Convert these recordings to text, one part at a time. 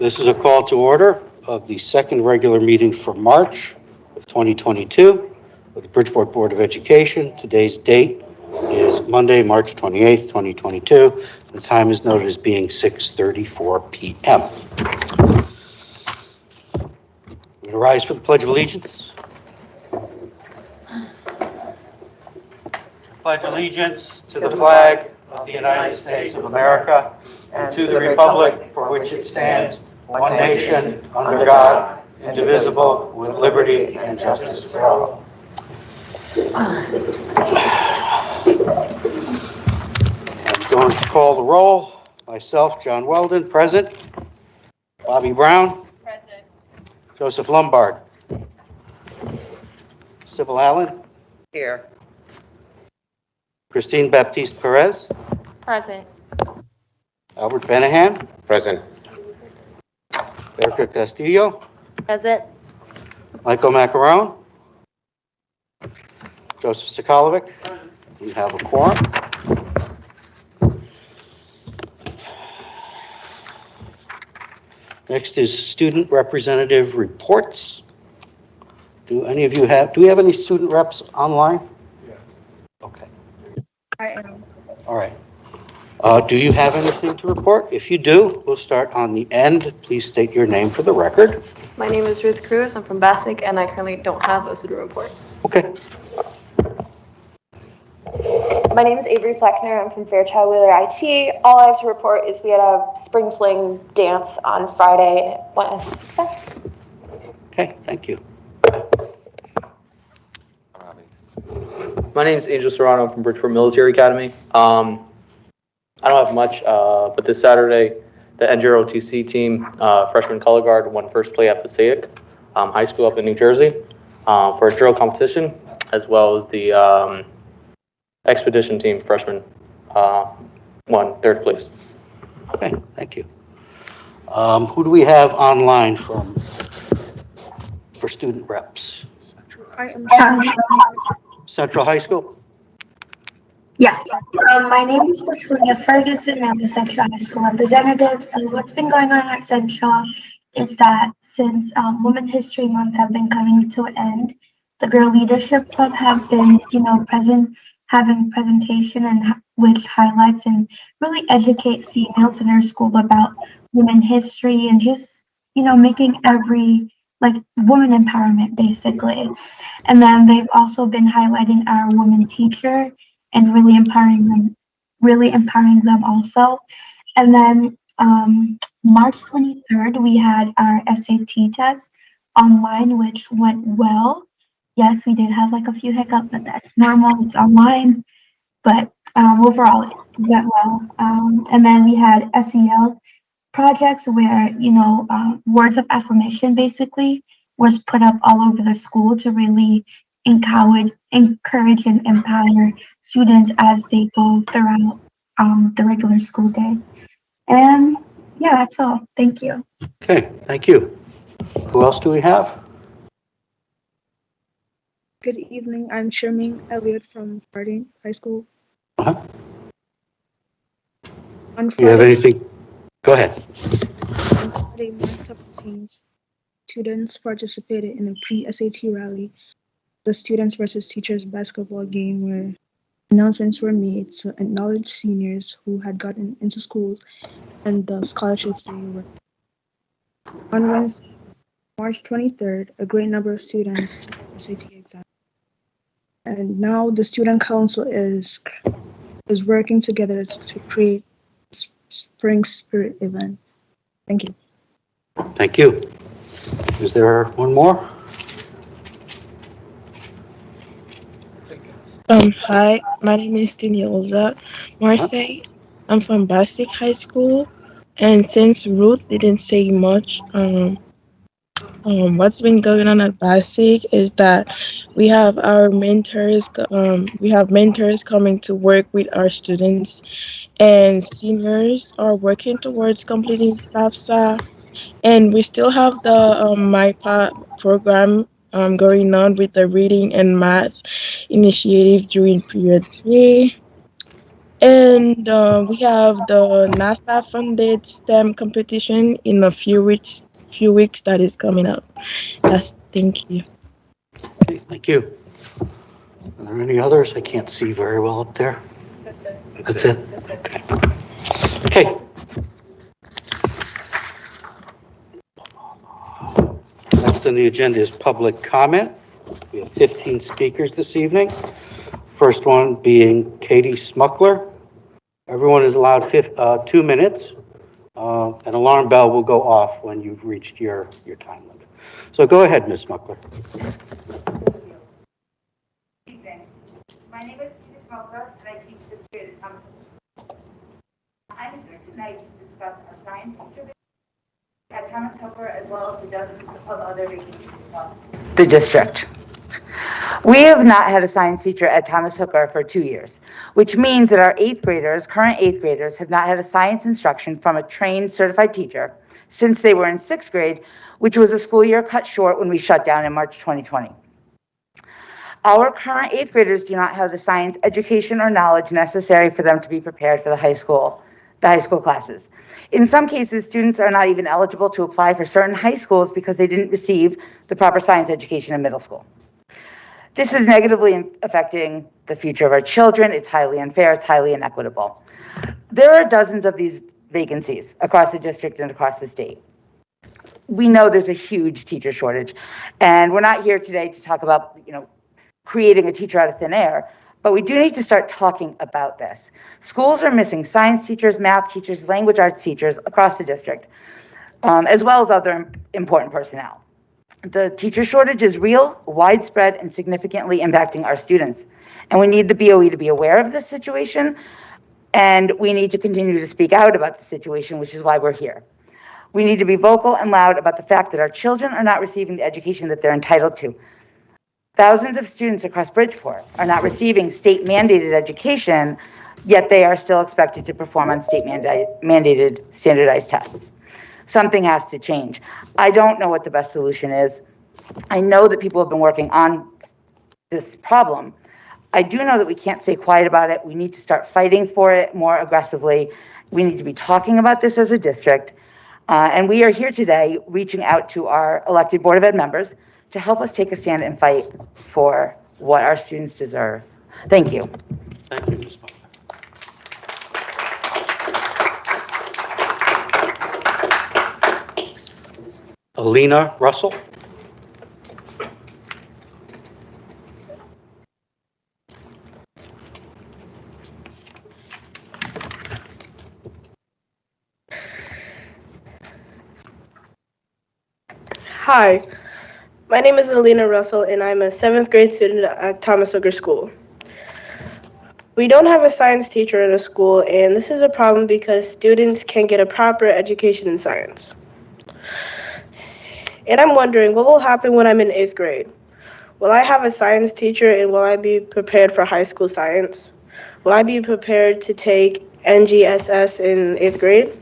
This is a call to order of the second regular meeting for March of 2022 of the Bridgeport Board of Education. Today's date is Monday, March 28th, 2022. The time is noted as being 6:34 p.m. We rise for the Pledge of Allegiance. Pledge allegiance to the flag of the United States of America and to the republic for which it stands, one nation, under God, indivisible, with liberty and justice for all. I'm going to call the roll. Myself, John Weldon, present. Bobby Brown. Present. Joseph Lombard. Sybil Allen. Here. Christine Baptiste Perez. Present. Albert Benahan. Present. Erica Castillo. Present. Michael Macaron. Joseph Zikolovic. We have a quorum. Next is student representative reports. Do we have any student reps online? Yes. Okay. I am. All right. Do you have anything to report? If you do, we'll start on the end. Please state your name for the record. My name is Ruth Cruz. I'm from Bassick, and I currently don't have a student report. Okay. My name is Avery Fleckner. I'm from Fairchild Wheeler IT. All I have to report is we had a spring fling dance on Friday. It went a success. Okay, thank you. My name is Angel Serrano. I'm from Bridgeport Military Academy. I don't have much, but this Saturday, the NJROTC team, freshman color guard, won first play at Passaic High School up in New Jersey for a drill competition, as well as the expedition team, freshman, won third place. Okay, thank you. Who do we have online for student reps? I am. Central High School? Yeah. My name is Latoya Ferguson. I'm the Central High School representative. So what's been going on at Central is that since Women History Month have been coming to an end, the Girl Leadership Club have been, having presentation and which highlights and really educate females in our school about women history and just, making every woman empowerment basically. And then they've also been highlighting our women teacher and really empowering them also. And then March 23rd, we had our SAT test online, which went well. Yes, we did have a few hiccups, but that's normal. It's online. But overall, it went well. And then we had SEL projects where, words of affirmation basically was put up all over the school to really encourage and empower students as they go throughout the regular school day. And yeah, that's all. Thank you. Okay, thank you. Who else do we have? Good evening. I'm Sherming Elliott from Harding High School. Uh-huh. On Do you have Friday, anything? Go ahead. on Friday, March 17th, students participated in a pre-SAT rally, the Students versus Teachers basketball game, where announcements were made to acknowledge seniors who had gotten into schools and the scholarships they were. On Wednesday, March 23rd, a great number of students took the SAT exam. And now the student council is working together to create a spring spirit event. Thank you. Thank you. Is there one more? Hi, my name is Daniela Marseille. I'm from Bassick High School, and since Ruth didn't say much, what's been going on at Bassick is that we have our mentors. We have mentors coming to work with our students, and seniors are working towards completing FAFSA, and we still have the MyPA program going on with the reading and math initiative during period 3. And we have the NASA-funded STEM competition in a few weeks. That is coming up. Thank you. Okay, thank you. Are there any others? I can't see very well up there. That's it. That's it? Okay. Okay. Next on the agenda is public comment. We have 15 speakers this evening. First one being Katie Smuckler. Everyone is allowed 2 minutes. An alarm bell will go off when you've reached your time limit. So go ahead, Ms. Smuckler. My name is Katie Smuckler, and I teach 6th grade at Thomas. I'm here tonight to discuss our science teacher at Thomas Hooker, as well as the dozens of other vacancies across the district. We have not had a science teacher at Thomas Hooker for 2 years, which means that our current 8th graders, have not had a science instruction from a trained certified teacher since they were in 6th grade, which was a school year cut short when we shut down in March 2020. Our current 8th graders do not have the science education or knowledge necessary for them to be prepared for the high school classes. In some cases, students are not even eligible to apply for certain high schools because they didn't receive the proper science education in middle school. This is negatively affecting the future of our children. It's highly unfair, it's highly inequitable. There are dozens of these vacancies across the district and across the state. We know there's a huge teacher shortage, and we're not here today to talk about, creating a teacher out of thin air, but we do need to start talking about this. Schools are missing science teachers, math teachers, language arts teachers across the district, as well as other important personnel. The teacher shortage is real, widespread, and significantly impacting our students. And we need the BOE to be aware of this situation, and we need to continue to speak out about the situation, which is why we're here. We need to be vocal and loud about the fact that our children are not receiving the education that they're entitled to. Thousands of students across Bridgeport are not receiving state-mandated education, yet they are still expected to perform on state-mandated standardized tests. Something has to change. I don't know what the best solution is. I know that people have been working on this problem. I do know that we can't stay quiet about it. We need to start fighting for it more aggressively. We need to be talking about this as a district. And we are here today reaching out to our elected Board of Ed members to help us take a stand and fight for what our students deserve. Thank you. Thank you, Ms. Smuckler. Elena Russell. Hi, my name is Elena Russell, and I'm a 7th grade student at Thomas Hooker School. We don't have a science teacher in a school, and this is a problem because students can't get a proper education in science. And I'm wondering, what will happen when I'm in 8th grade? Will I have a science teacher, and will I be prepared for high school science? Will I be prepared to take NGSS in 8th grade?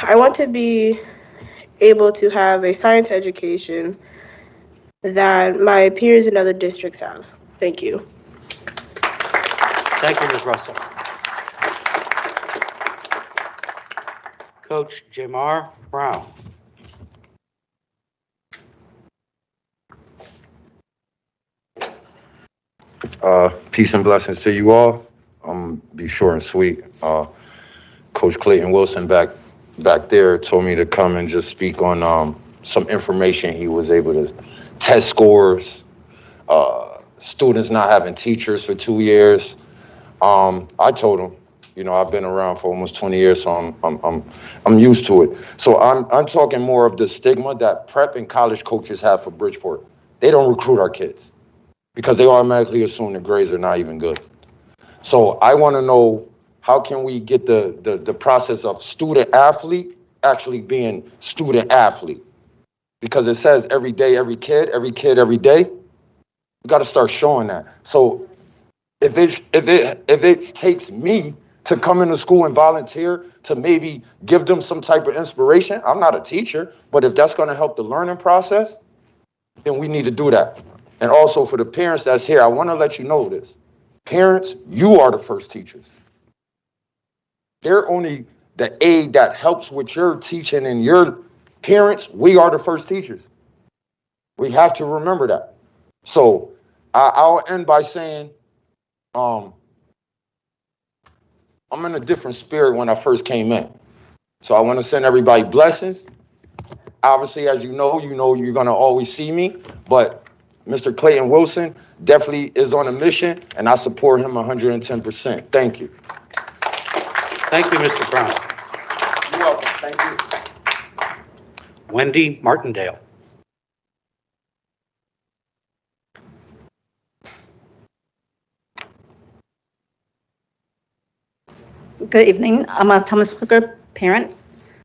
I want to be able to have a science education that my peers in other districts have. Thank you. Thank you, Ms. Russell. Coach Jamar Brown. Peace and blessings to you all. Be short and sweet. Coach Clayton Wilson back there told me to come and just speak on some information he was able to test scores, students not having teachers for 2 years. I told him, I've been around for almost 20 years, so I'm used to it. So I'm talking more of the stigma that prep and college coaches have for Bridgeport. They don't recruit our kids because they automatically assume the grades are not even good. So I want to know, how can we get the process of student athlete actually being student athlete? Because it says every day, every kid, every day. We got to start showing that. So if it takes me to come into school and volunteer to maybe give them some type of inspiration, I'm not a teacher, but if that's going to help the learning process, then we need to do that. And also for the parents that's here, I want to let you know this. Parents, you are the first teachers. They're only the aid that helps with your teaching, and your parents, we are the first teachers. We have to remember that. So I'll end by saying, I'm in a different spirit when I first came in. So I want to send everybody blessings. Obviously, as you know you're going to always see me, but Mr. Clayton Wilson definitely is on a mission, and I support him 110%. Thank you. Thank you, Mr. Brown. You're welcome. Thank you. Wendy Martindale. Good evening. I'm a Thomas Hooker parent.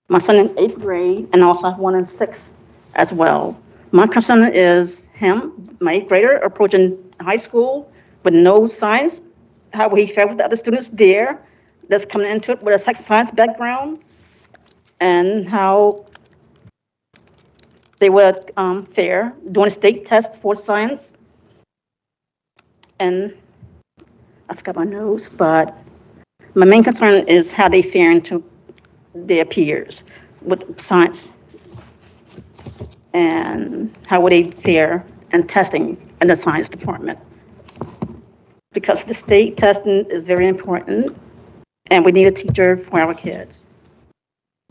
My son in 8th grade, and also have one in 6th as well. My concern is him, my 8th grader, approaching high school with no science, how he fare with the other students there that's coming into it with a science background, and how they were fare doing a state test for science. And I forgot my notes, but my main concern is how they fare into their peers with science, and how would they fare in testing in the science department. Because the state testing is very important, and we need a teacher for our kids.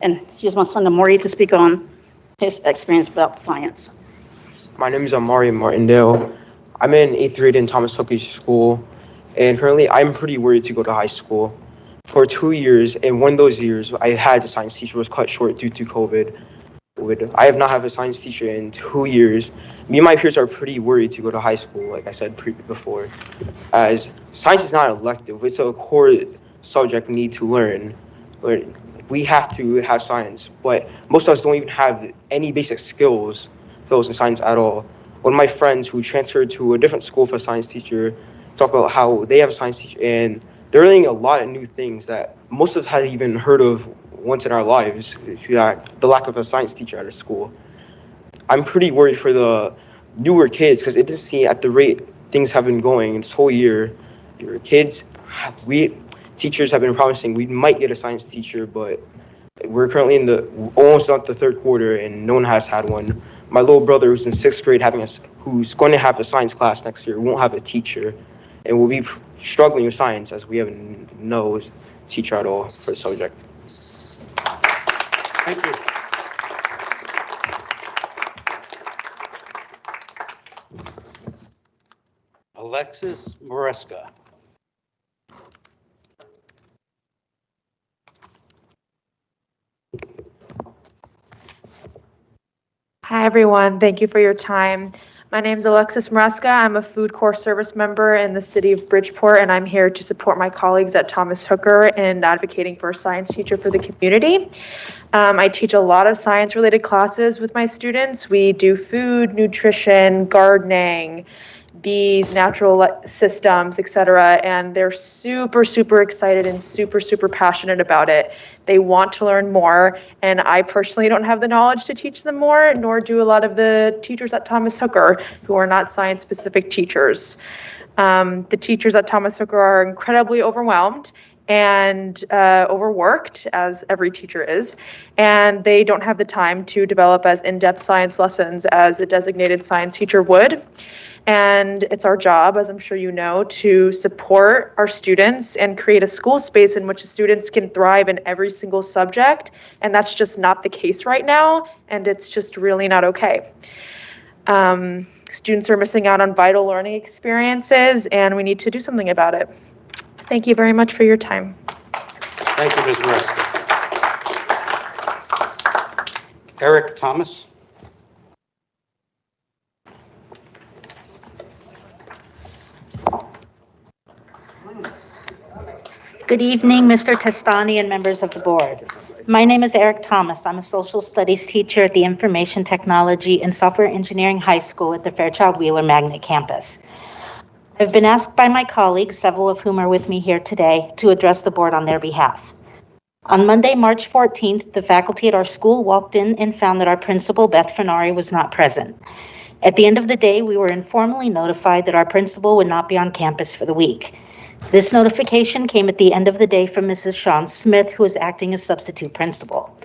And here's my son Amari to speak on his experience about science. My name is Amelia Martindale. I'm in 8th grade in Thomas Hooker School, and currently I'm pretty worried to go to high school. For 2 years, and one of those years, I had a science teacher was cut short due to COVID. I have not had a science teacher in 2 years. Me and my peers are pretty worried to go to high school, like I said before, as science is not elective. It's a core subject we need to learn. We have to have science, but most of us don't even have any basic skills in science at all. One of my friends who transferred to a different school for a science teacher talked about how they have a science teacher, and they're learning a lot of new things that most of us hadn't even heard of once in our lives, the lack of a science teacher at a school. I'm pretty worried for the newer kids, because it doesn't seem at the rate things have been going this whole year. Teachers have been promising we might get a science teacher, but we're currently in almost not the 3rd quarter, and no one has had one. My little brother, who's in 6th grade, who's going to have a science class next year, won't have a teacher, and will be struggling with science as we have no teacher at all for the subject. Thank you. Alexis Moreska. Hi, everyone. Thank you for your time. My name is Alexis Moreska. I'm a food corps service member in the city of Bridgeport, and I'm here to support my colleagues at Thomas Hooker in advocating for a science teacher for the community. I teach a lot of science-related classes with my students. We do food, nutrition, gardening, bees, natural systems, etc. And they're super, super excited and super, super passionate about it. They want to learn more, and I personally don't have the knowledge to teach them more, nor do a lot of the teachers at Thomas Hooker who are not science-specific teachers. The teachers at Thomas Hooker are incredibly overwhelmed and overworked, as every teacher is, and they don't have the time to develop as in-depth science lessons as a designated science teacher would. And it's our job, as I'm sure you know, to support our students and create a school space in which students can thrive in every single subject. And that's just not the case right now, and it's just really not okay. Students are missing out on vital learning experiences, and we need to do something about it. Thank you very much for your time. Thank you, Ms. Moreska. Eric Thomas. Good evening, Mr. Testani and members of the board. My name is Eric Thomas. I'm a social studies teacher at the Information Technology and Software Engineering High School at the Fairchild Wheeler Magnet campus. I've been asked by my colleagues, several of whom are with me here today, to address the board on their behalf. On Monday, March 14th, the faculty at our school walked in and found that our principal, Beth Fenari, was not present. At the end of the day, we were informally notified that our principal would not be on campus for the week. This notification came at the end of the day from Mrs. Sean Smith, who is acting as substitute principal.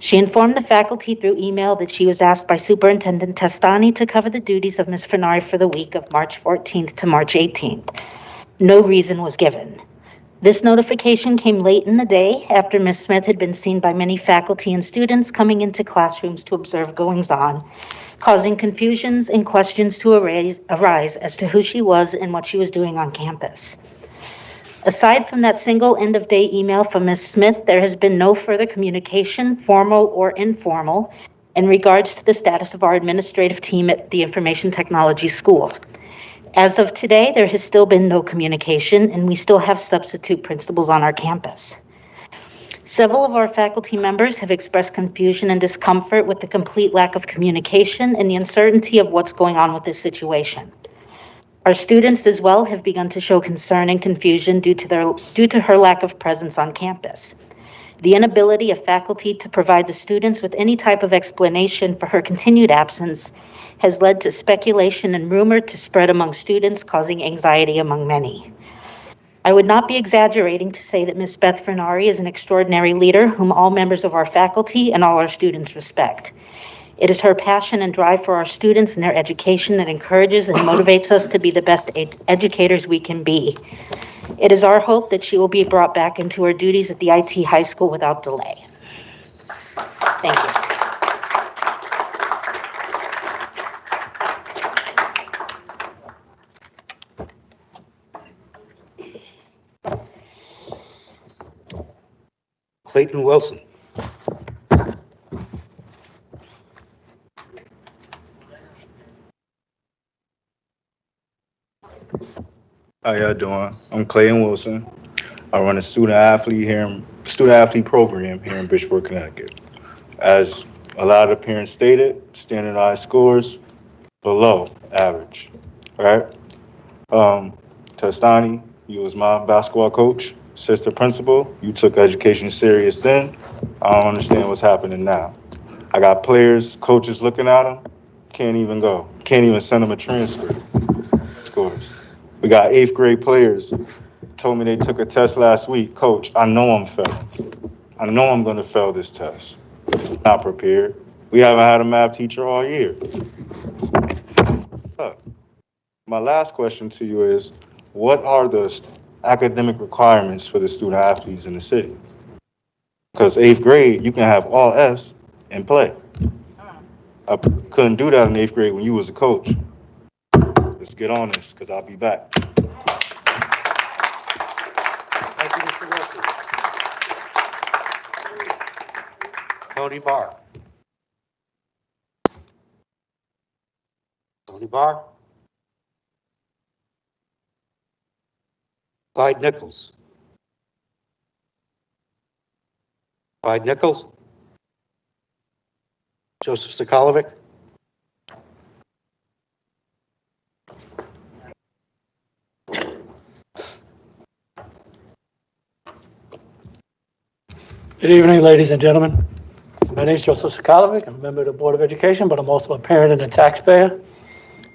She informed the faculty through email that she was asked by Superintendent Testani to cover the duties of Ms. Fernari for the week of March 14th to March 18th. No reason was given. This notification came late in the day after Ms. Smith had been seen by many faculty and students coming into classrooms to observe goings-on, causing confusions and questions to arise as to who she was and what she was doing on campus. Aside from that single end-of-day email from Ms. Smith, there has been no further communication, formal or informal, in regards to the status of our administrative team at the Information Technology School. As of today, there has still been no communication, and we still have substitute principals on our campus. Several of our faculty members have expressed confusion and discomfort with the complete lack of communication and the uncertainty of what's going on with this situation. Our students as well have begun to show concern and confusion due to her lack of presence on campus. The inability of faculty to provide the students with any type of explanation for her continued absence has led to speculation and rumor to spread among students, causing anxiety among many. I would not be exaggerating to say that Ms. Beth Fernari is an extraordinary leader whom all members of our faculty and all our students respect. It is her passion and drive for our students and their education that encourages and motivates us to be the best educators we can be. It is our hope that she will be brought back into her duties at the IT high school without delay. Thank you. Clayton Wilson. How y'all doing? I'm Clayton Wilson. I run a student athlete program here in Bridgeport, Connecticut. As a lot of the parents stated, standardized scores below average, right? Testani, you was my basketball coach, assistant principal. You took education serious then. I don't understand what's happening now. I got players, coaches looking at them, can't even go. Can't even send them a transcript. Scores. We got 8th grade players, told me they took a test last week. Coach, I know I'm failing. I know I'm gonna fail this test. Not prepared. We haven't had a math teacher all year. My last question to you is, what are the academic requirements for the student athletes in the city? Because 8th grade, you can have all Fs and play. I couldn't do that in 8th grade when you was a coach. Let's get on this, because I'll be back. Thank you, Mr. Wilson. Tony Barr. Tony Barr. Clyde Nichols. Clyde Nichols. Joseph Zikolovic. Good evening, ladies and gentlemen. My name is Joseph Zikolovic. I'm a member of the Board of Education, but I'm also a parent and a taxpayer.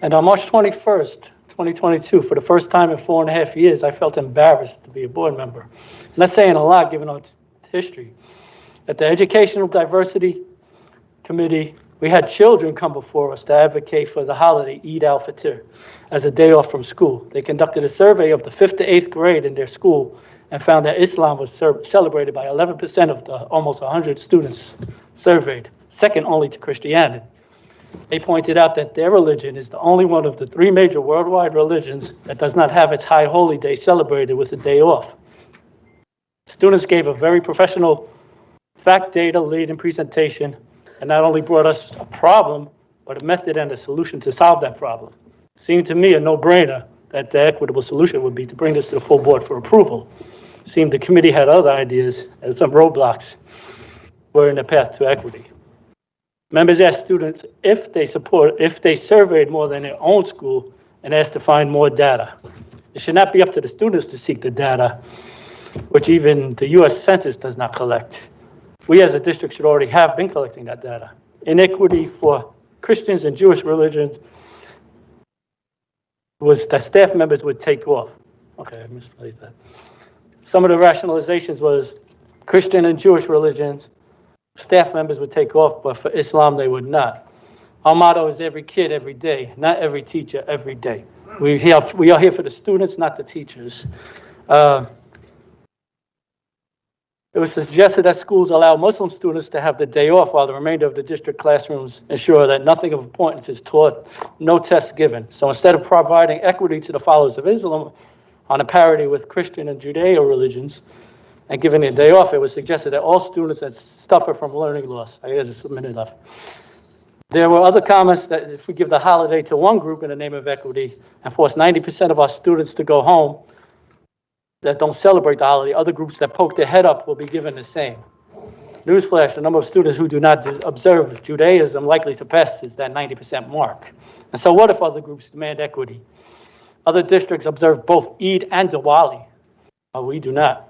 And on March 21st, 2022, for the first time in 4.5 years, I felt embarrassed to be a board member. And that's saying a lot, given its history. At the Educational Diversity Committee, we had children come before us to advocate for the holiday Eid al-Fitr as a day off from school. They conducted a survey of the 5th to 8th grade in their school and found that Islam was celebrated by 11% of the almost 100 students surveyed, second only to Christianity. They pointed out that their religion is the only one of the 3 major worldwide religions that does not have its high holy day celebrated with a day off. Students gave a very professional fact data laden presentation and not only brought us a problem, but a method and a solution to solve that problem. It seemed to me a no-brainer that the equitable solution would be to bring this to the full board for approval. It seemed the committee had other ideas and some roadblocks were in the path to equity. Members asked students if they surveyed more than their own school and asked to find more data. It should not be up to the students to seek the data, which even the U.S. Census does not collect. We as a district should already have been collecting that data. Inequity for Christians and Jewish religions was that staff members would take off. Okay, I misplaced that. Some of the rationalizations was Christian and Jewish religions, staff members would take off, but for Islam, they would not. Our motto is every kid, every day, not every teacher, every day. We are here for the students, not the teachers. It was suggested that schools allow Muslim students to have the day off while the remainder of the district classrooms ensure that nothing of importance is taught, no tests given. So instead of providing equity to the followers of Islam on a parity with Christian and Judeo religions and giving a day off, it was suggested that all students that suffer from learning loss. I guess it's a minute left. There were other comments that if we give the holiday to one group in the name of equity and force 90% of our students to go home that don't celebrate the holiday, other groups that poke their head up will be given the same. Newsflash, the number of students who do not observe Judaism likely surpasses that 90% mark. And so what if other groups demand equity? Other districts observe both Eid and Diwali, but we do not.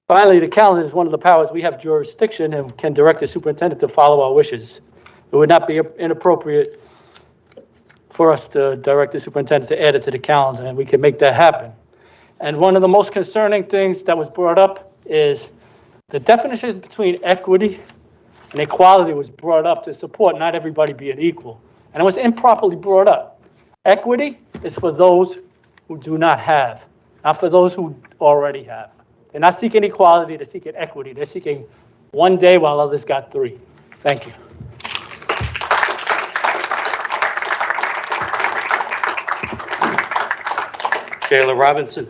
Finally, the calendar is one of the powers we have jurisdiction and can direct the superintendent to follow our wishes. It would not be inappropriate for us to direct the superintendent to add it to the calendar, and we can make that happen. And one of the most concerning things that was brought up is the definition between equity and equality was brought up to support not everybody being equal. And it was improperly brought up. Equity is for those who do not have, not for those who already have. They're not seeking equality, they're seeking equity. They're seeking one day while others got 3. Thank you. Kayla Robinson.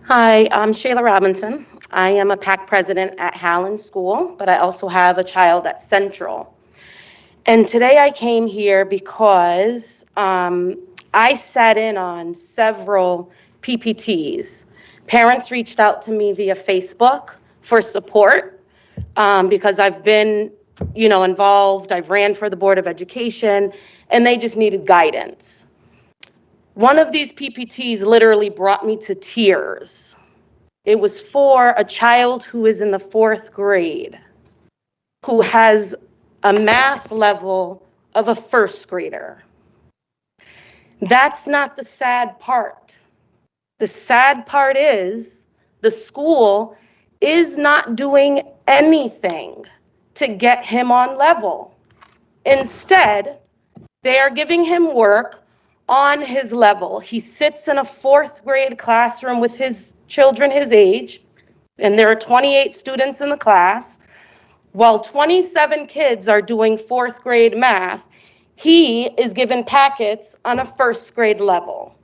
Hi, I'm Shayla Robinson. I am a PAC president at Howland School, but I also have a child at Central. And today I came here because I sat in on several PPTs. Parents reached out to me via Facebook for support because I've been, involved. I've ran for the Board of Education, and they just needed guidance. One of these PPTs literally brought me to tears. It was for a child who is in the 4th grade, who has a math level of a 1st grader. That's not the sad part. The sad part is the school is not doing anything to get him on level. Instead, they are giving him work on his level. He sits in a 4th grade classroom with his children his age, and there are 28 students in the class. While 27 kids are doing 4th grade math, he is given packets on a 1st grade level.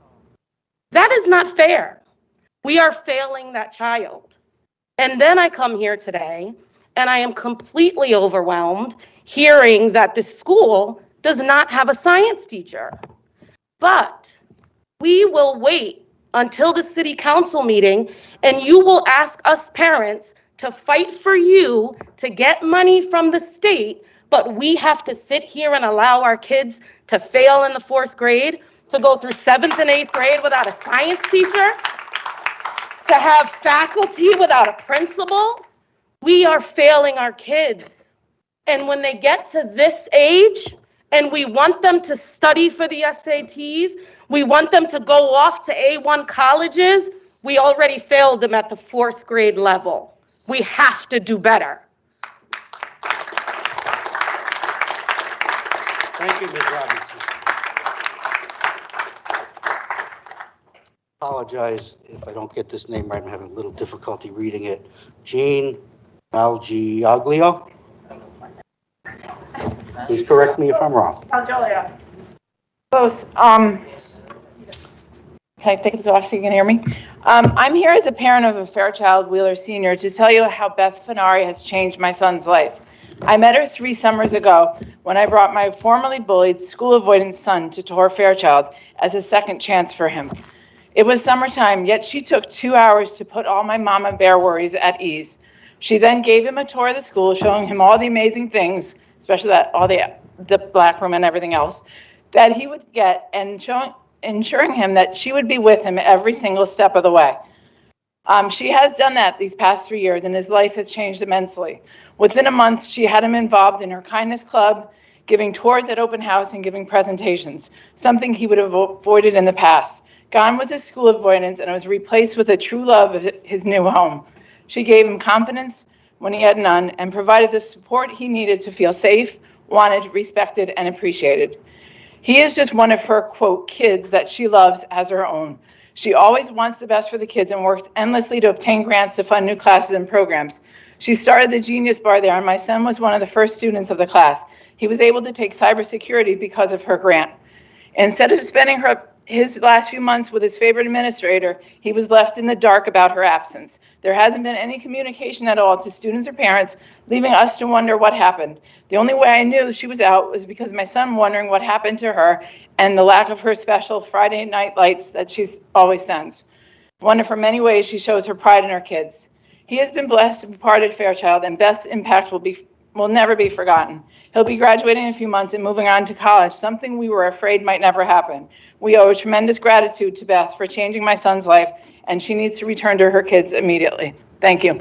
That is not fair. We are failing that child. And then I come here today, and I am completely overwhelmed hearing that the school does not have a science teacher. But we will wait until the city council meeting, and you will ask us parents to fight for you to get money from the state, but we have to sit here and allow our kids to fail in the 4th grade, to go through 7th and 8th grade without a science teacher, to have faculty without a principal. We are failing our kids. And when they get to this age, and we want them to study for the SATs, we want them to go off to A1 colleges, we already failed them at the 4th grade level. We have to do better. Thank you, Ms. Robinson. Apologize if I don't get this name right. I'm having a little difficulty reading it. Jean Algierglio. Please correct me if I'm wrong. Algierglio. Close. Can I take this off so you can hear me? I'm here as a parent of a Fairchild Wheeler senior to tell you how Beth Finari has changed my son's life. I met her 3 summers ago when I brought my formerly bullied school avoidance son to Tor Fairchild as a second chance for him. It was summertime, yet she took 2 hours to put all my mama bear worries at ease. She then gave him a tour of the school, showing him all the amazing things, especially that all the black room and everything else, that he would get, and ensuring him that she would be with him every single step of the way. She has done that these past 3 years, and his life has changed immensely. Within a month, she had him involved in her kindness club, giving tours at open house and giving presentations, something he would have avoided in the past. Gone was his school avoidance, and it was replaced with a true love of his new home. She gave him confidence when he had none and provided the support he needed to feel safe, wanted, respected, and appreciated. He is just one of her, quote, kids that she loves as her own. She always wants the best for the kids and works endlessly to obtain grants to fund new classes and programs. She started the Genius Bar there, and my son was one of the first students of the class. He was able to take cybersecurity because of her grant. Instead of spending his last few months with his favorite administrator, he was left in the dark about her absence. There hasn't been any communication at all to students or parents, leaving us to wonder what happened. The only way I knew she was out was because my son wondering what happened to her and the lack of her special Friday night lights that she always sends. One of her many ways she shows her pride in her kids. He has been blessed to be part of Fairchild, and Beth's impact will never be forgotten. He'll be graduating in a few months and moving on to college, something we were afraid might never happen. We owe a tremendous gratitude to Beth for changing my son's life, and she needs to return to her kids immediately. Thank you.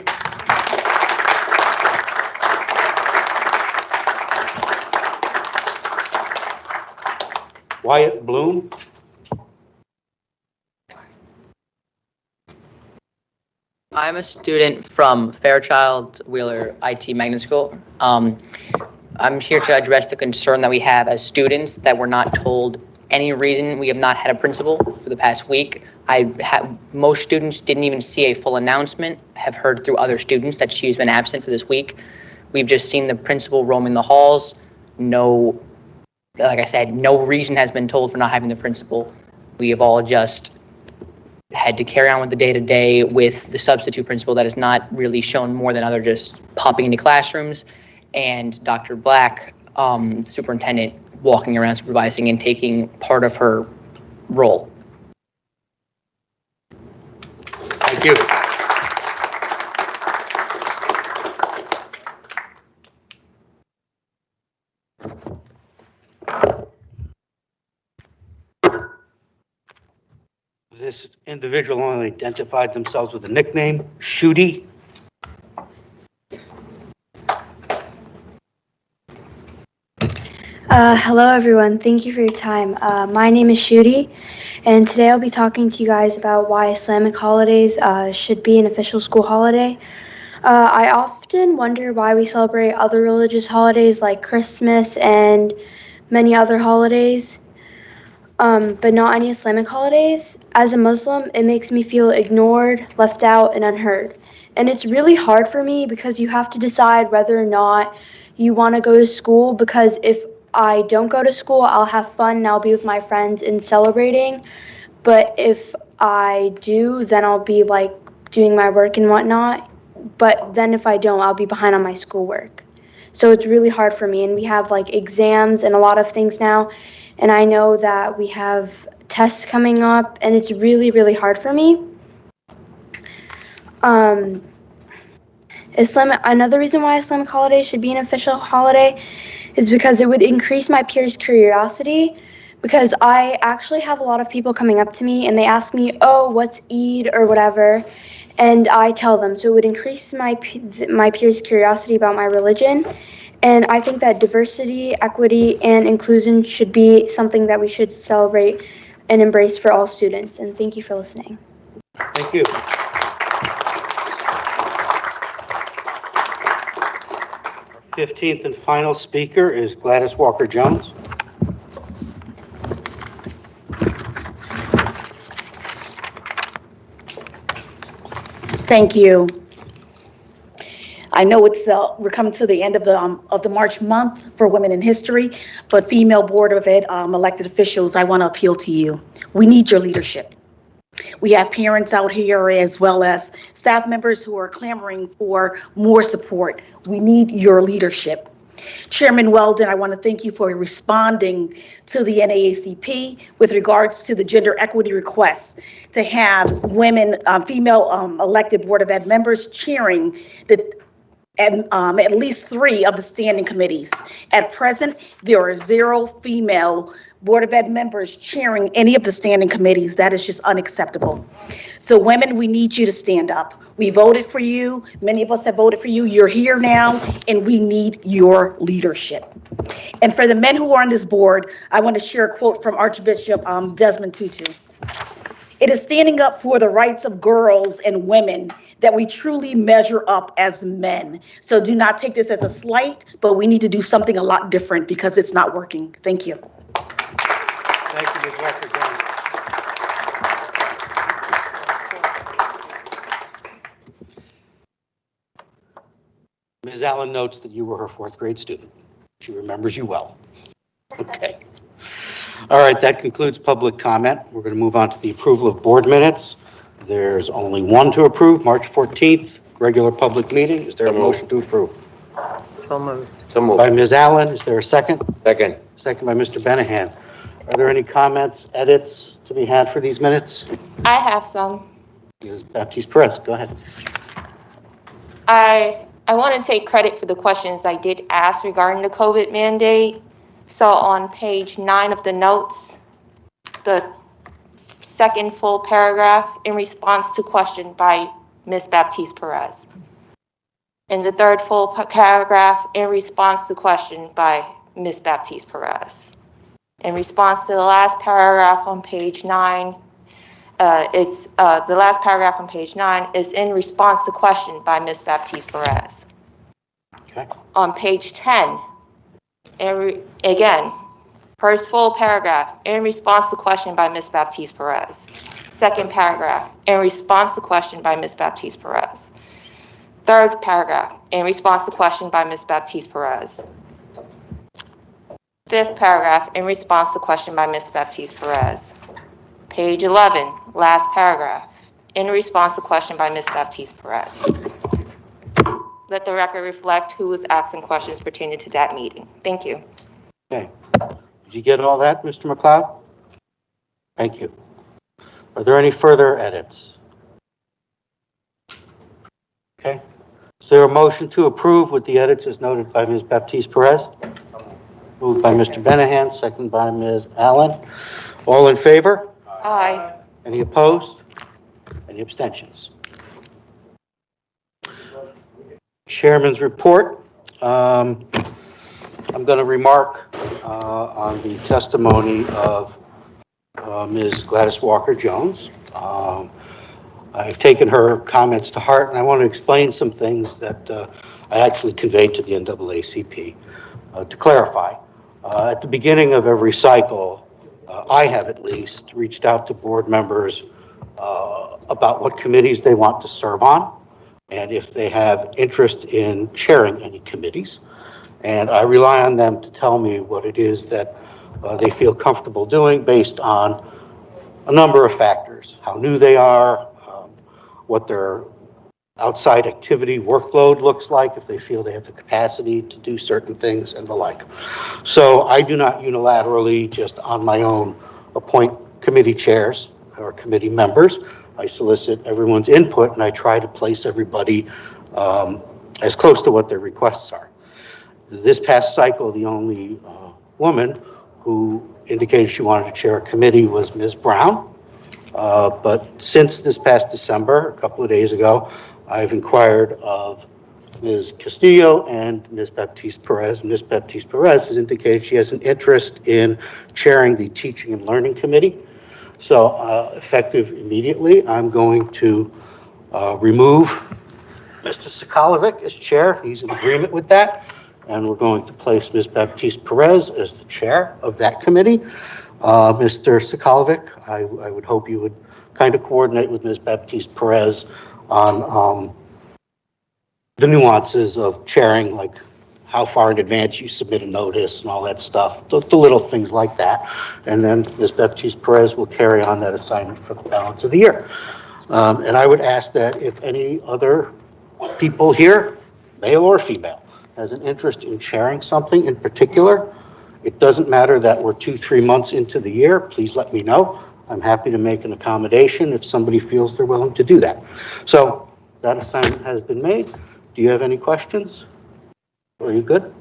Wyatt Bloom. I'm a student from Fairchild Wheeler IT Magnet School. I'm here to address the concern that we have as students that we're not told any reason we have not had a principal for the past week. Most students didn't even see a full announcement, have heard through other students that she's been absent for this week. We've just seen the principal roaming the halls. Like I said, no reason has been told for not having the principal. We have all just had to carry on with the day-to-day with the substitute principal that has not really shown more than other just popping into classrooms, and Dr. Black, the superintendent, walking around supervising and taking part of her role. Thank you. This individual only identified themselves with a nickname, Shooty. Hello everyone, thank you for your time. My name is Shooty, and today I'll be talking to you guys about why Islamic holidays should be an official school holiday. I often wonder why we celebrate other religious holidays like Christmas and many other holidays, but not any Islamic holidays. As a Muslim, it makes me feel ignored, left out, and unheard. And it's really hard for me because you have to decide whether or not you want to go to school, because if I don't go to school, I'll have fun and I'll be with my friends and celebrating. But if I do, then I'll be like doing my work and whatnot. But then if I don't, I'll be behind on my schoolwork. So it's really hard for me. And we have like exams and a lot of things now. And I know that we have tests coming up, and it's really, really hard for me. Another reason why Islamic holidays should be an official holiday is because it would increase my peers' curiosity, because I actually have a lot of people coming up to me and they ask me, oh, what's Eid or whatever, and I tell them. So it would increase my peers' curiosity about my religion. And I think that diversity, equity, and inclusion should be something that we should celebrate and embrace for all students. And thank you for listening. Thank you. Our 15th and final speaker is Gladys Walker-Jones. Thank you. I know we're coming to the end of the March month for Women in History, but female Board of Ed elected officials, I want to appeal to you. We need your leadership. We have parents out here as well as staff members who are clamoring for more support. We need your leadership. Chairman Weldon, I want to thank you for responding to the NAACP with regards to the gender equity requests to have women, female elected Board of Ed members cheering at least 3 of the standing committees. At present, there are 0 female Board of Ed members chairing any of the standing committees. That is just unacceptable. So women, we need you to stand up. We voted for you. Many of us have voted for you. You're here now, and we need your leadership. And for the men who are on this board, I want to share a quote from Archbishop Desmond Tutu. It is standing up for the rights of girls and women that we truly measure up as men. So do not take this as a slight, but we need to do something a lot different because it's not working. Thank you. Thank you, Ms. Wecker. Ms. Allen notes that you were her 4th grade student. She remembers you well. Okay. All right, that concludes public comment. We're going to move on to the approval of board minutes. There's only one to approve, March 14th, regular public meeting. Is there a motion to approve? So moved. So moved. By Ms. Allen. Is there a second? Second. Second by Mr. Benahan. Are there any comments, edits to be had for these minutes? I have some. Ms. Baptiste Perez, go ahead. I want to take credit for the questions I did ask regarding the COVID mandate. So on page 9 of the notes, the second full paragraph in response to question by Ms. Baptiste Perez. And the third full paragraph in response to question by Ms. Baptiste Perez. In response to the last paragraph on page 9, the last paragraph on page 9 is in response to question by Ms. Baptiste Perez. Okay. On page 10, again, first full paragraph in response to question by Ms. Baptiste Perez. Second paragraph in response to question by Ms. Baptiste Perez. Third paragraph in response to question by Ms. Baptiste Perez. Fifth paragraph in response to question by Ms. Baptiste Perez. Page 11, last paragraph in response to question by Ms. Baptiste Perez. Let the record reflect who was asking questions pertaining to that meeting. Thank you. Okay. Did you get all that, Mr. McLeod? Thank you. Are there any further edits? Okay. Is there a motion to approve with the edits as noted by Ms. Baptiste Perez? Moved by Mr. Benahan, second by Ms. Allen. All in favor? Aye. Any opposed? Any abstentions? Chairman's report. I'm going to remark on the testimony of Ms. Gladys Walker-Jones. I've taken her comments to heart, and I want to explain some things that I actually conveyed to the NAACP to clarify. At the beginning of every cycle, I have at least reached out to board members about what committees they want to serve on, and if they have interest in chairing any committees. And I rely on them to tell me what it is that they feel comfortable doing based on a number of factors: how new they are, what their outside activity workload looks like, if they feel they have the capacity to do certain things, and the like. So I do not unilaterally, just on my own, appoint committee chairs or committee members. I solicit everyone's input, and I try to place everybody as close to what their requests are. This past cycle, the only woman who indicated she wanted to chair a committee was Ms. Brown. But since this past December, a couple of days ago, I've inquired of Ms. Castillo and Ms. Baptiste Perez. Ms. Baptiste Perez has indicated she has an interest in chairing the Teaching and Learning Committee. So effective immediately, I'm going to remove Mr. Zikolovic as chair. He's in agreement with that. And we're going to place Ms. Baptiste Perez as the chair of that committee. Mr. Zikolovic, I would hope you would kind of coordinate with Ms. Baptiste Perez on the nuances of chairing, like how far in advance you submit a notice and all that stuff, the little things like that. And then Ms. Baptiste Perez will carry on that assignment for the balance of the year. And I would ask that if any other people here, male or female, has an interest in sharing something in particular, it doesn't matter that we're 2-3 months into the year, please let me know. I'm happy to make an accommodation if somebody feels they're willing to do that. So that assignment has been made. Do you have any questions? Are you good?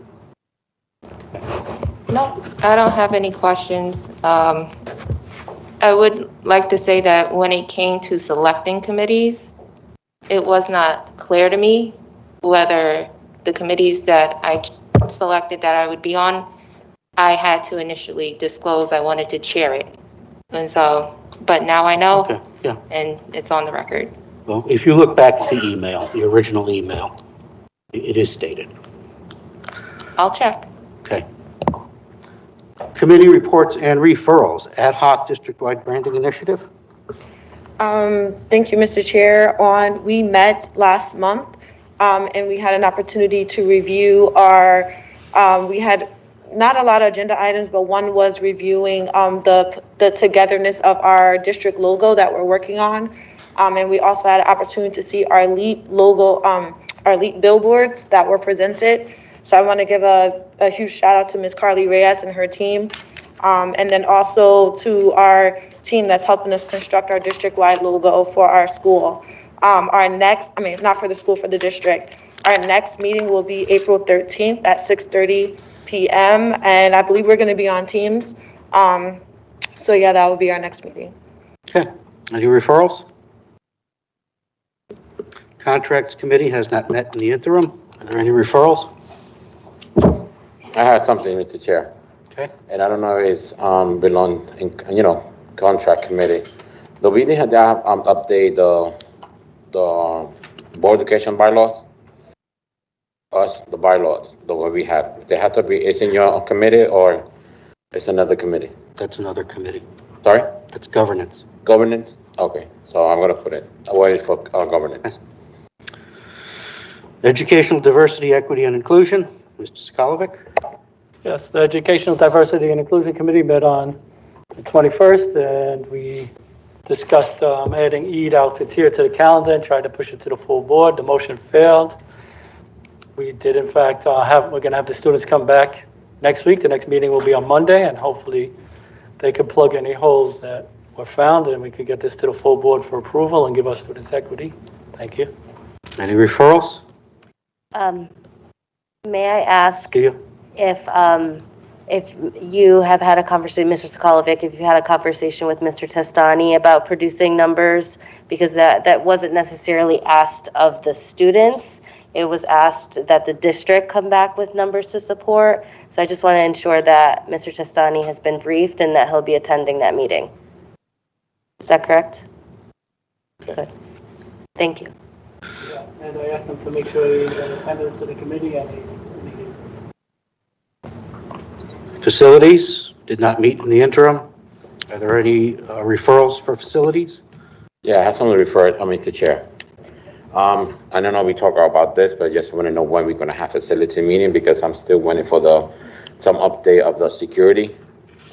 No, I don't have any questions. I would like to say that when it came to selecting committees, it was not clear to me whether the committees that I selected that I would be on, I had to initially disclose I wanted to chair it. And so, but now I know, Okay, yeah. and it's on the record. Well, if you look back at the email, the original email, it is stated. I'll check. Okay. Committee reports and referrals, ad hoc district-wide branding initiative. Thank you, Mr. Chair. We met last month and we had an opportunity to review our, we had not a lot of agenda items, but one was reviewing the togetherness of our district logo that we're working on. And we also had an opportunity to see our LEAP logo, our LEAP billboards that were presented. So I want to give a huge shout out to Ms. Carly Reyes and her team. And then also to our team that's helping us construct our district-wide logo for our school. Our next, not for the school, for the district. Our next meeting will be April 13th at 6:30 p.m. And I believe we're going to be on Teams. So yeah, that will be our next meeting. Okay. Any referrals? Contracts Committee has not met in the interim. Are there any referrals? I have something, Mr. Chair. Okay. And I don't know if it's belong in, contract committee. Do we need to update the board education bylaws? The bylaws, the way we have. They have to be, it's in your committee or it's another committee? That's another committee. Sorry? That's governance. Governance? Okay, so I'm gonna put it away for governance. Educational diversity, equity, and inclusion. Mr. Zikolovic. Yes, the Educational Diversity and Inclusion Committee met on the 21st, and we discussed adding Eid al-Fitr to the calendar and tried to push it to the full board. The motion failed. We did, in fact, we're going to have the students come back next week. The next meeting will be on Monday, and hopefully they can plug any holes that were found, and we could get this to the full board for approval and give our students equity. Thank you. Any referrals? May I ask if you have had a conversation, Mr. Zikolovic, if you had a conversation with Mr. Testani about producing numbers, because that wasn't necessarily asked of the students. It was asked that the district come back with numbers to support. So I just want to ensure that Mr. Testani has been briefed and that he'll be attending that meeting. Is that correct? Okay. Good. Thank you. Yeah, and I asked them to make sure they get attendance to the committee and the Facilities did not meet in the interim. Are there any referrals for facilities? Yeah, I have something to refer, Mr. Chair. I don't know we talk about this, but I just want to know when we're going to have facility meeting because I'm still waiting for some update of the security.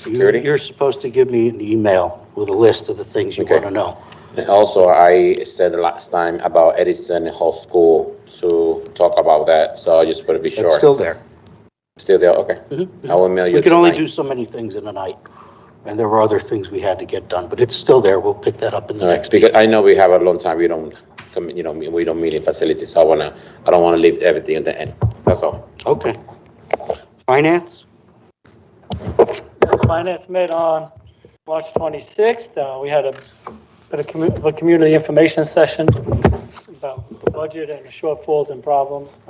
You're supposed to give me an email with a list of the things you want to know. And also, I said last time about Edison Hall School to talk about that, so I just want to be sure. It's still there. Still there, okay. I will mail you. We can only tonight. do so many things in a night, and there were other things we had to get done, but it's still there. We'll pick that up in the next. Because I know we have a long time. We don't meet in facilities. So I don't want to leave everything at the end. That's all. Okay. Finance. Yes, Finance met on March 26th. We had a community information session about the budget and the shortfalls and problems.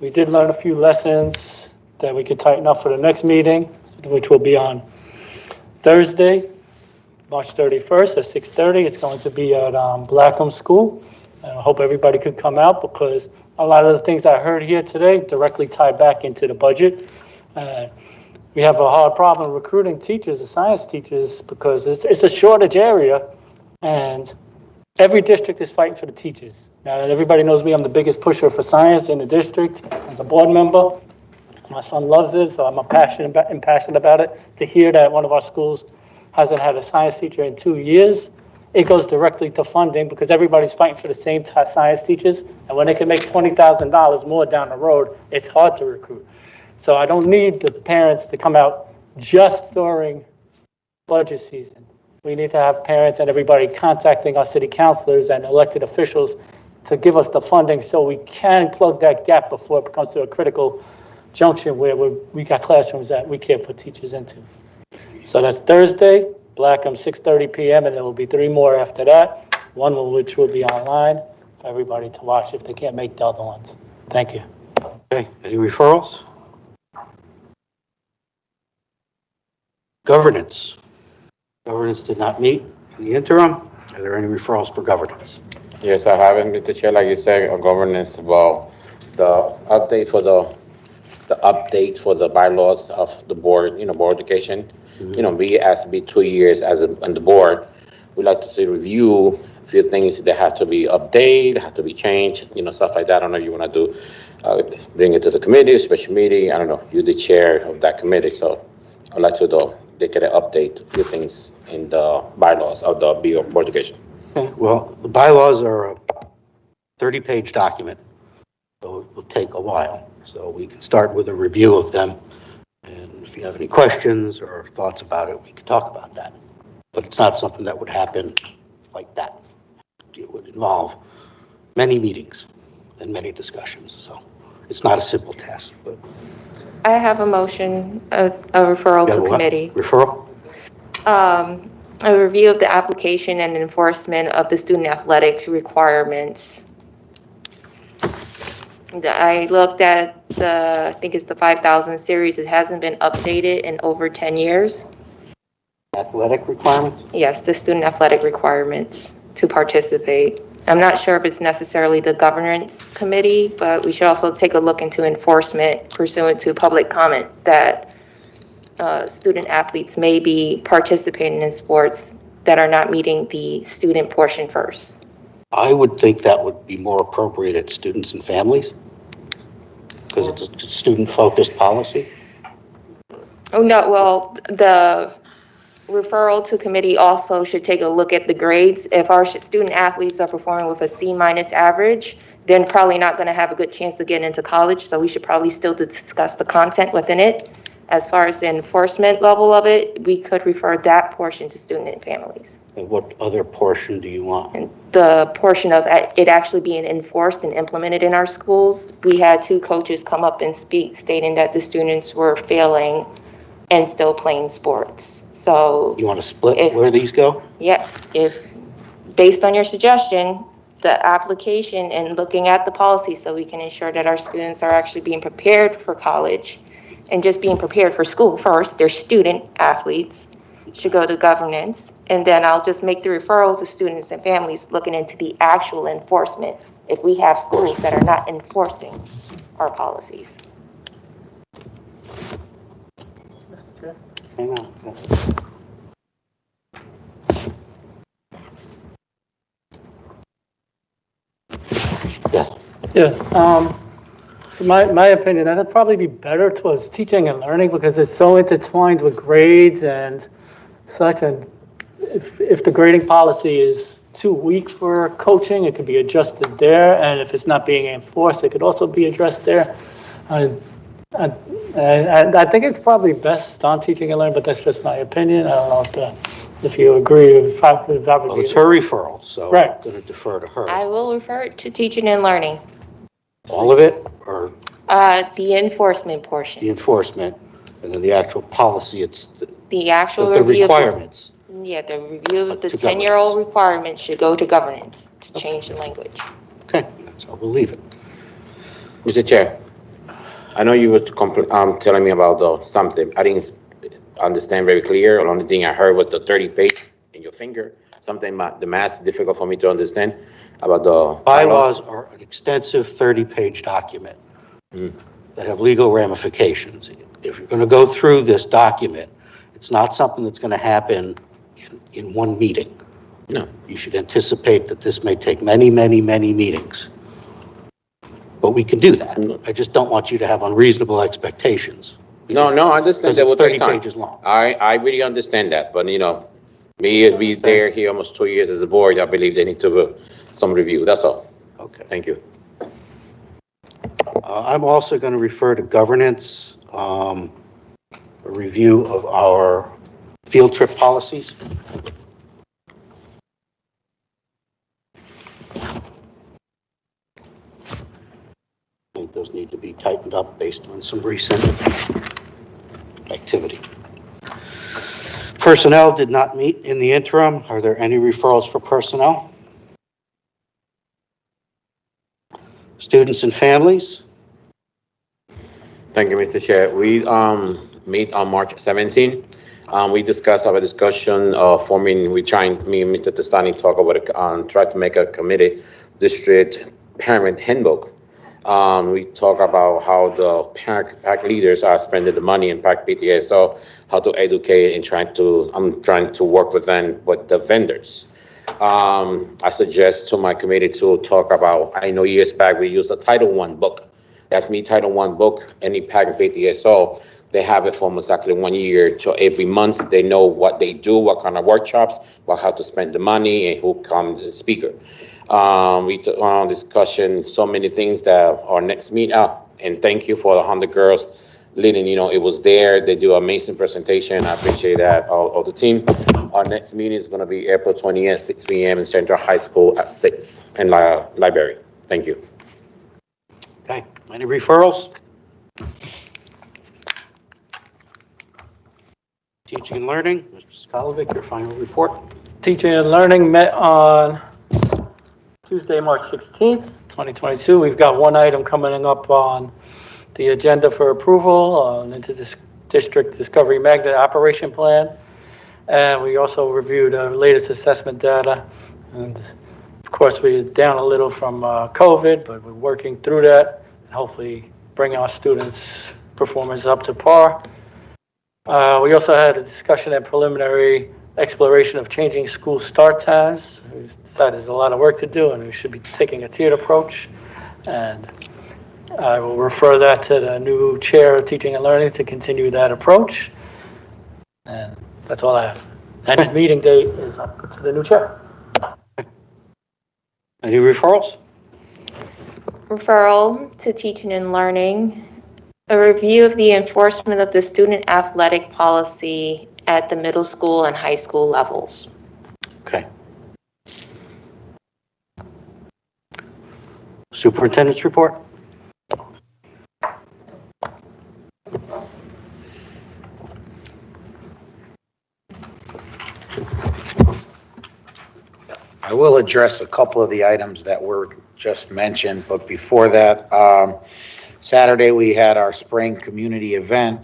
We did learn a few lessons that we could tighten up for the next meeting, which will be on Thursday, March 31st at 6:30. It's going to be at Blackham School. I hope everybody could come out because a lot of the things I heard here today directly tie back into the budget. We have a hard problem recruiting teachers, the science teachers, because it's a shortage area, and every district is fighting for the teachers. Now, everybody knows me. I'm the biggest pusher for science in the district as a board member. My son loves it, so I'm passionate about it. To hear that one of our schools hasn't had a science teacher in 2 years, it goes directly to funding because everybody's fighting for the same science teachers. And when they can make $20,000 more down the road, it's hard to recruit. So I don't need the parents to come out just during budget season. We need to have parents and everybody contacting our city councilors and elected officials to give us the funding so we can plug that gap before it becomes to a critical junction where we got classrooms that we can't put teachers into. So that's Thursday, Blackham, 6:30 p.m., and there will be 3 more after that, one of which will be online for everybody to watch if they can't make the other ones. Thank you. Okay, any referrals? Governance. Governance did not meet in the interim. Are there any referrals for governance? Yes, I have it, Mr. Chair, like you said, on governance, about the update for the bylaws of the board, board education. We has to be 2 years on the board. We like to see review a few things that have to be updated, have to be changed, stuff like that. I don't know if you want to do, bring it to the committee, special meeting. I don't know, you're the chair of that committee, so I'd like to they get an update, a few things in the bylaws of the board education. Okay, well, the bylaws are a 30-page document, so it will take a while. So we can start with a review of them. And if you have any questions or thoughts about it, we can talk about that. But it's not something that would happen like that. It would involve many meetings and many discussions. So it's not a simple task. But I have a motion, a referral to committee. Referral? A review of the application and enforcement of the student athletic requirements. I looked at I think it's the 5,000 series. It hasn't been updated in over 10 years. Athletic requirements? Yes, the student athletic requirements to participate. I'm not sure if it's necessarily the governance committee, but we should also take a look into enforcement pursuant to public comment that student athletes may be participating in sports that are not meeting the student portion first. I would think that would be more appropriate at students and families because it's a student-focused policy. Oh, no, well, the referral to committee also should take a look at the grades. If our student athletes are performing with a C- average, then probably not going to have a good chance to get into college. So we should probably still discuss the content within it. As far as the enforcement level of it, we could refer that portion to student and families. And what other portion do you want? And the portion of it actually being enforced and implemented in our schools. We had 2 coaches come up and speak stating that the students were failing and still playing sports. So you want to split where these go? Yeah, if based on your suggestion, the application and looking at the policy so we can ensure that our students are actually being prepared for college and just being prepared for school first, they're student athletes, should go to governance. And then I'll just make the referral to students and families looking into the actual enforcement if we have schools that are not enforcing our policies. Hang on. Yeah. So my opinion, that'd probably be better towards teaching and learning because it's so intertwined with grades and such. And if the grading policy is too weak for coaching, it could be adjusted there. And if it's not being enforced, it could also be addressed there. I think it's probably best on teaching and learning, but that's just my opinion. I don't know if you agree with that. Well, it's her referral, so right. I'm going to defer to her. I will refer it to teaching and learning. All of it, or the enforcement portion. the enforcement, and then the actual policy? It's The actual the review. requirements. Yeah, the review of the To 10-year-old requirements should go to governance to change the language. Okay, so we'll leave it. Mr. Chair, I know you were telling me about something. I didn't understand very clear. The only thing I heard was the 30-page in your finger. Something the math is difficult for me to understand about the Bylaws are an extensive 30-page document that have legal ramifications. If you're going to go through this document, it's not something that's going to happen in one meeting. No. You should anticipate that this may take many, many, many meetings. But we can do that. I just don't want you to have unreasonable expectations. No, I understand that It's will 30 take time. pages long. I really understand that, but be there here almost 2 years as a board, I believe they need to do some review, that's all. Okay. Thank you. I'm also going to refer to governance, a review of our field trip policies. tightened up based on some recent activity. Personnel did not meet in the interim. Are there any referrals for personnel? Students and families? Thank you, Mr. Chair. We meet on March 17. We discussed our discussion forming, me and Mr. Testani talk about it, try to make a committee district parent handbook. We talk about how the PAC leaders are spending the money in PAC PTA, so how to educate and I'm trying to work with them with the vendors. I suggest to my committee to talk about, I know years back we used a Title I book. That's me, Title I book, any PAC and PTA. So they have it for almost exactly 1 year. So every month they know what they do, what kind of workshops, how to spend the money, and who comes as speaker. We took on discussion so many things that our next meet up, and thank you for the 100 girls leading. It was there. They do an amazing presentation. I appreciate that, all the team. Our next meeting is going to be April 20th, 6 p.m. in Central High School at 6 in the library. Thank you. Okay, any referrals? Teaching and learning, Mr. Zikolovic, your final report. Teaching and learning met on Tuesday, March 16th, 2022. We've got one item coming up on the agenda for approval on the district discovery magnet operation plan. And we also reviewed the latest assessment data. And of course, we're down a little from COVID, but we're working through that and hopefully bring our students' performance up to par. We also had a discussion and preliminary exploration of changing school start times. We decided there's a lot of work to do and we should be taking a tiered approach. And I will refer that to the new chair of teaching and learning to continue that approach. And that's all I have. And his meeting date is up to the new chair. Any referrals? Referral to teaching and learning. A review of the enforcement of the student athletic policy at the middle school and high school levels. Okay. Superintendent's report. I will address a couple of the items that were just mentioned, but before that, Saturday we had our spring community event.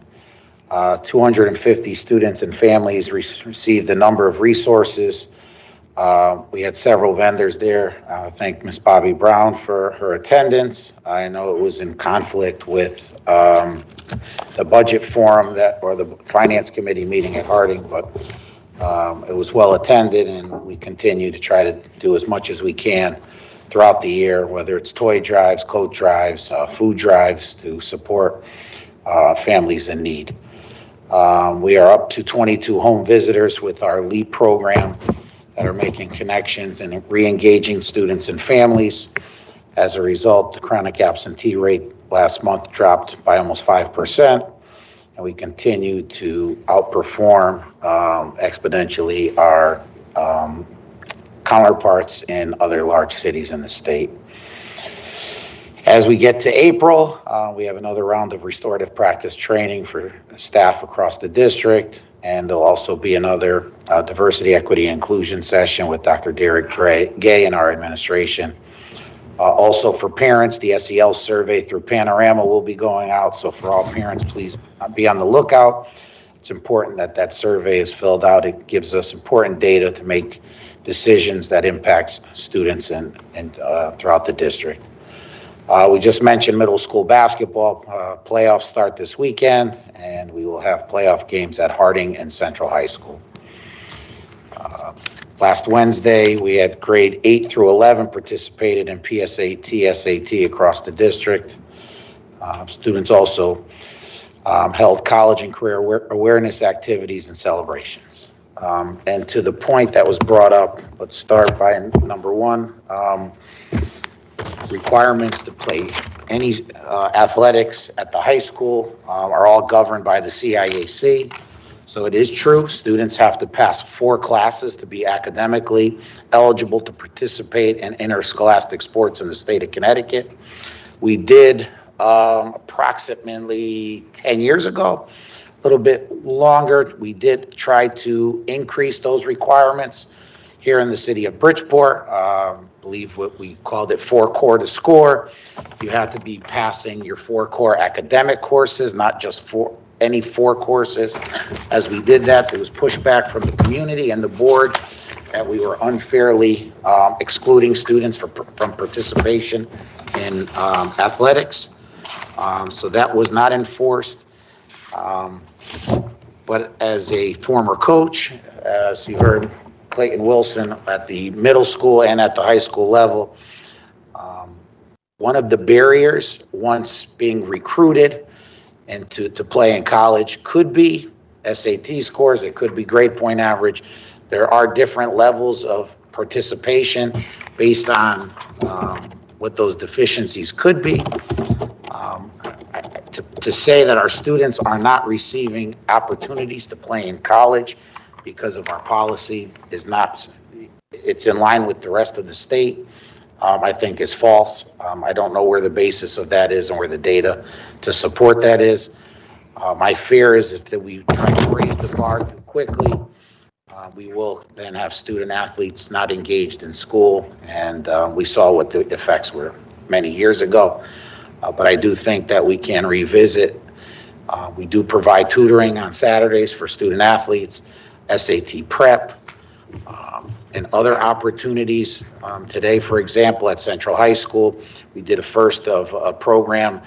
250 students and families received a number of resources. We had several vendors there. I thank Ms. Bobby Brown for her attendance. I know it was in conflict with the budget forum or the finance committee meeting at Harding, but it was well attended, and we continue to try to do as much as we can throughout the year, whether it's toy drives, coat drives, food drives to support families in need. We are up to 22 home visitors with our LEAP program that are making connections and re-engaging students and families. As a result, the chronic absentee rate last month dropped by almost 5%, and we continue to outperform exponentially our counterparts in other large cities in the state. As we get to April, we have another round of restorative practice training for staff across the district, and there'll also be another diversity, equity, and inclusion session with Dr. Derek Gay in our administration. Also for parents, the SEL survey through Panorama will be going out, so for all parents, please be on the lookout. It's important that that survey is filled out. It gives us important data to make decisions that impact students and throughout the district. We just mentioned middle school basketball playoffs start this weekend, and we will have playoff games at Harding and Central High School. Last Wednesday, we had grade 8 through 11 participated in PSAT, SAT across the district. Students also held college and career awareness activities and celebrations. And to the point that was brought up, let's start by number one. Requirements to play any athletics at the high school are all governed by the CIAC. So it is true, students have to pass 4 classes to be academically eligible to participate in interscholastic sports in the state of Connecticut. We did approximately 10 years ago, a little bit longer. We did try to increase those requirements here in the city of Bridgeport. Believe what we called it 4 core to score. You had to be passing your 4 core academic courses, not just any 4 courses. As we did that, there was pushback from the community and the board that we were unfairly excluding students from participation in athletics. So that was not enforced. But as a former coach, as you heard Clayton Wilson at the middle school and at the high school level, one of the barriers once being recruited and to play in college could be SAT scores, it could be grade point average. There are different levels of participation based on what those deficiencies could be. To say that our students are not receiving opportunities to play in college because of our policy is not, it's in line with the rest of the state, I think is false. I don't know where the basis of that is and where the data to support that is. My fear is if we try to raise the bar too quickly, we will then have student athletes not engaged in school, and we saw what the effects were many years ago. But I do think that we can revisit. We do provide tutoring on Saturdays for student athletes, SAT prep, and other opportunities. Today, for example, at Central High School, we did a first of a program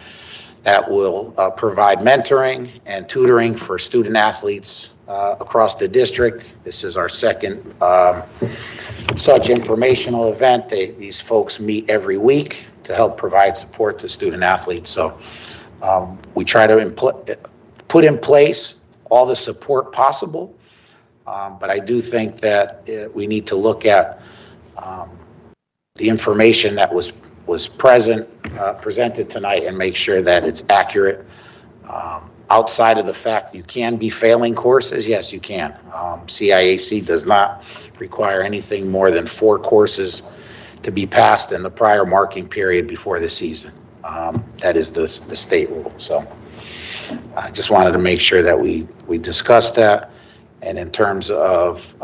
that will provide mentoring and tutoring for student athletes across the district. This is our second such informational event. These folks meet every week to help provide support to student athletes. So we try to put in place all the support possible, but I do think that we need to look at the information that was presented tonight and make sure that it's accurate. Outside of the fact you can be failing courses, yes, you can. CIAC does not require anything more than 4 courses to be passed in the prior marking period before the season. That is the state rule. So I just wanted to make sure that we discussed that. And in terms of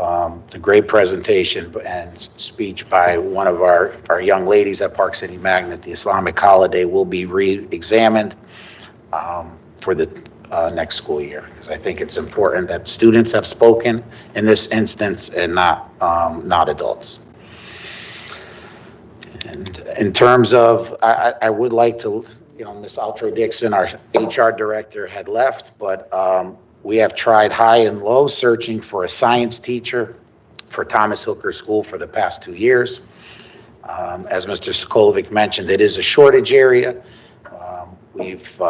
the great presentation and speech by one of our young ladies at Park City Magnet, the Islamic holiday will be re-examined for the next school year, because I think it's important that students have spoken in this instance and not adults. And in terms of, I would like to, Ms. Altro Dixon, our HR director, had left, but we have tried high and low searching for a science teacher for Thomas Hooker School for the past 2 years. As Mr. Zikolovic mentioned, it is a shortage area. We've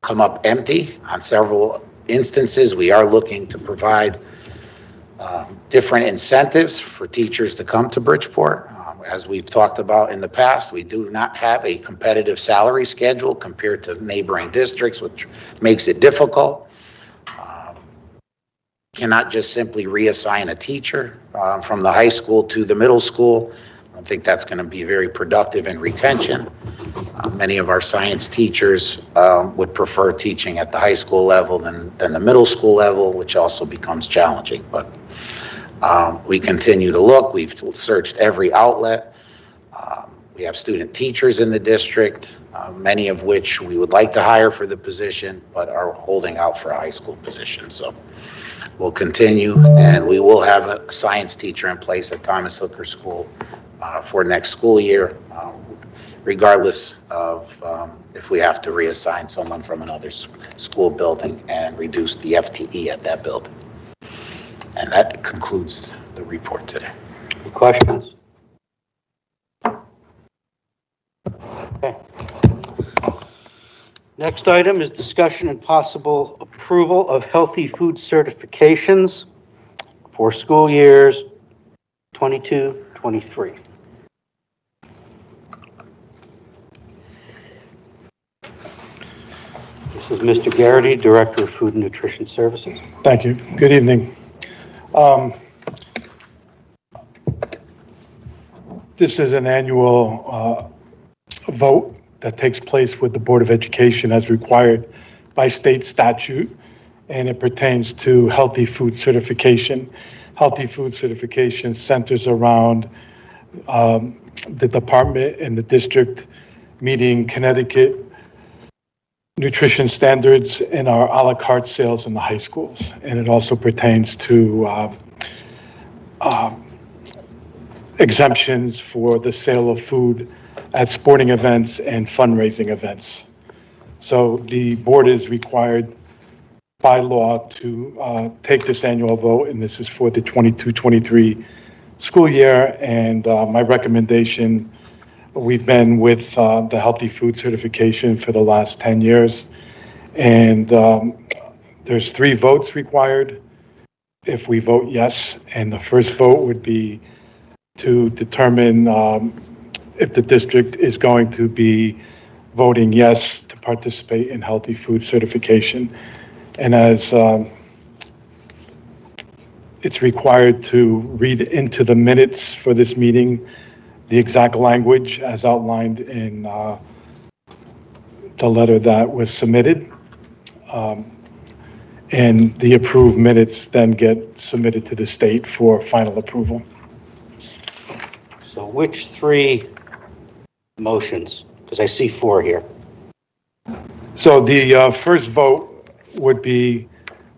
come up empty on several instances. We are looking to provide different incentives for teachers to come to Bridgeport. As we've talked about in the past, we do not have a competitive salary schedule compared to neighboring districts, which makes it difficult. Cannot just simply reassign a teacher from the high school to the middle school. I don't think that's going to be very productive in retention. Many of our science teachers would prefer teaching at the high school level than the middle school level, which also becomes challenging. But we continue to look. We've searched every outlet. We have student teachers in the district, many of which we would like to hire for the position, but are holding out for a high school position. So we'll continue, and we will have a science teacher in place at Thomas Hooker School for next school year, regardless of if we have to reassign someone from another school building and reduce the FTE at that building. And that concludes the report today. Any questions? Okay. Next item is discussion and possible approval of healthy food certifications for school years 22-23. This is Mr. Garrity, Director of Food and Nutrition Services. Thank you. Good evening. This is an annual vote that takes place with the Board of Education as required by state statute, and it pertains to healthy food certification. Healthy food certification centers around the department and the district meeting Connecticut nutrition standards in our a la carte sales in the high schools. And it also pertains to exemptions for the sale of food at sporting events and fundraising events. So the board is required by law to take this annual vote, and this is for the 22-23 school year. And my recommendation, we've been with the healthy food certification for the last 10 years, and there's 3 votes required if we vote yes, and the first vote would be to determine if the district is going to be voting yes to participate in healthy food certification. And as it's required to read into the minutes for this meeting the exact language as outlined in the letter that was submitted. And the approved minutes then get submitted to the state for final approval. So which 3 motions? Because I see 4 here. So the first vote would be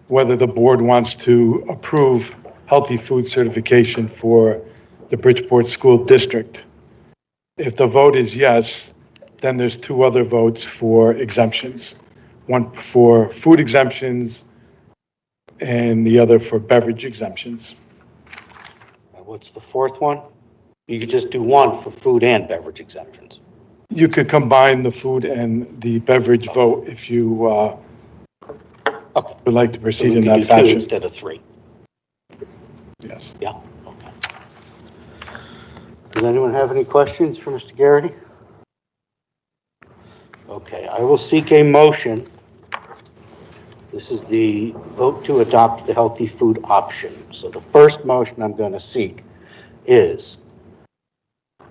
whether the board wants to approve healthy food certification for the Bridgeport School District. If the vote is yes, then there's 2 other votes for exemptions. One for food exemptions and the other for beverage exemptions. What's the 4th one? You could just do 1 for food and beverage exemptions. You could combine the food and the beverage vote if you would like to proceed So we in could that do 2 fashion. instead of 3. Yes. Yeah. Okay. Does anyone have any questions for Mr. Garrity? Okay, I will seek a motion. This is the vote to adopt the healthy food option. So the first motion I'm going to seek is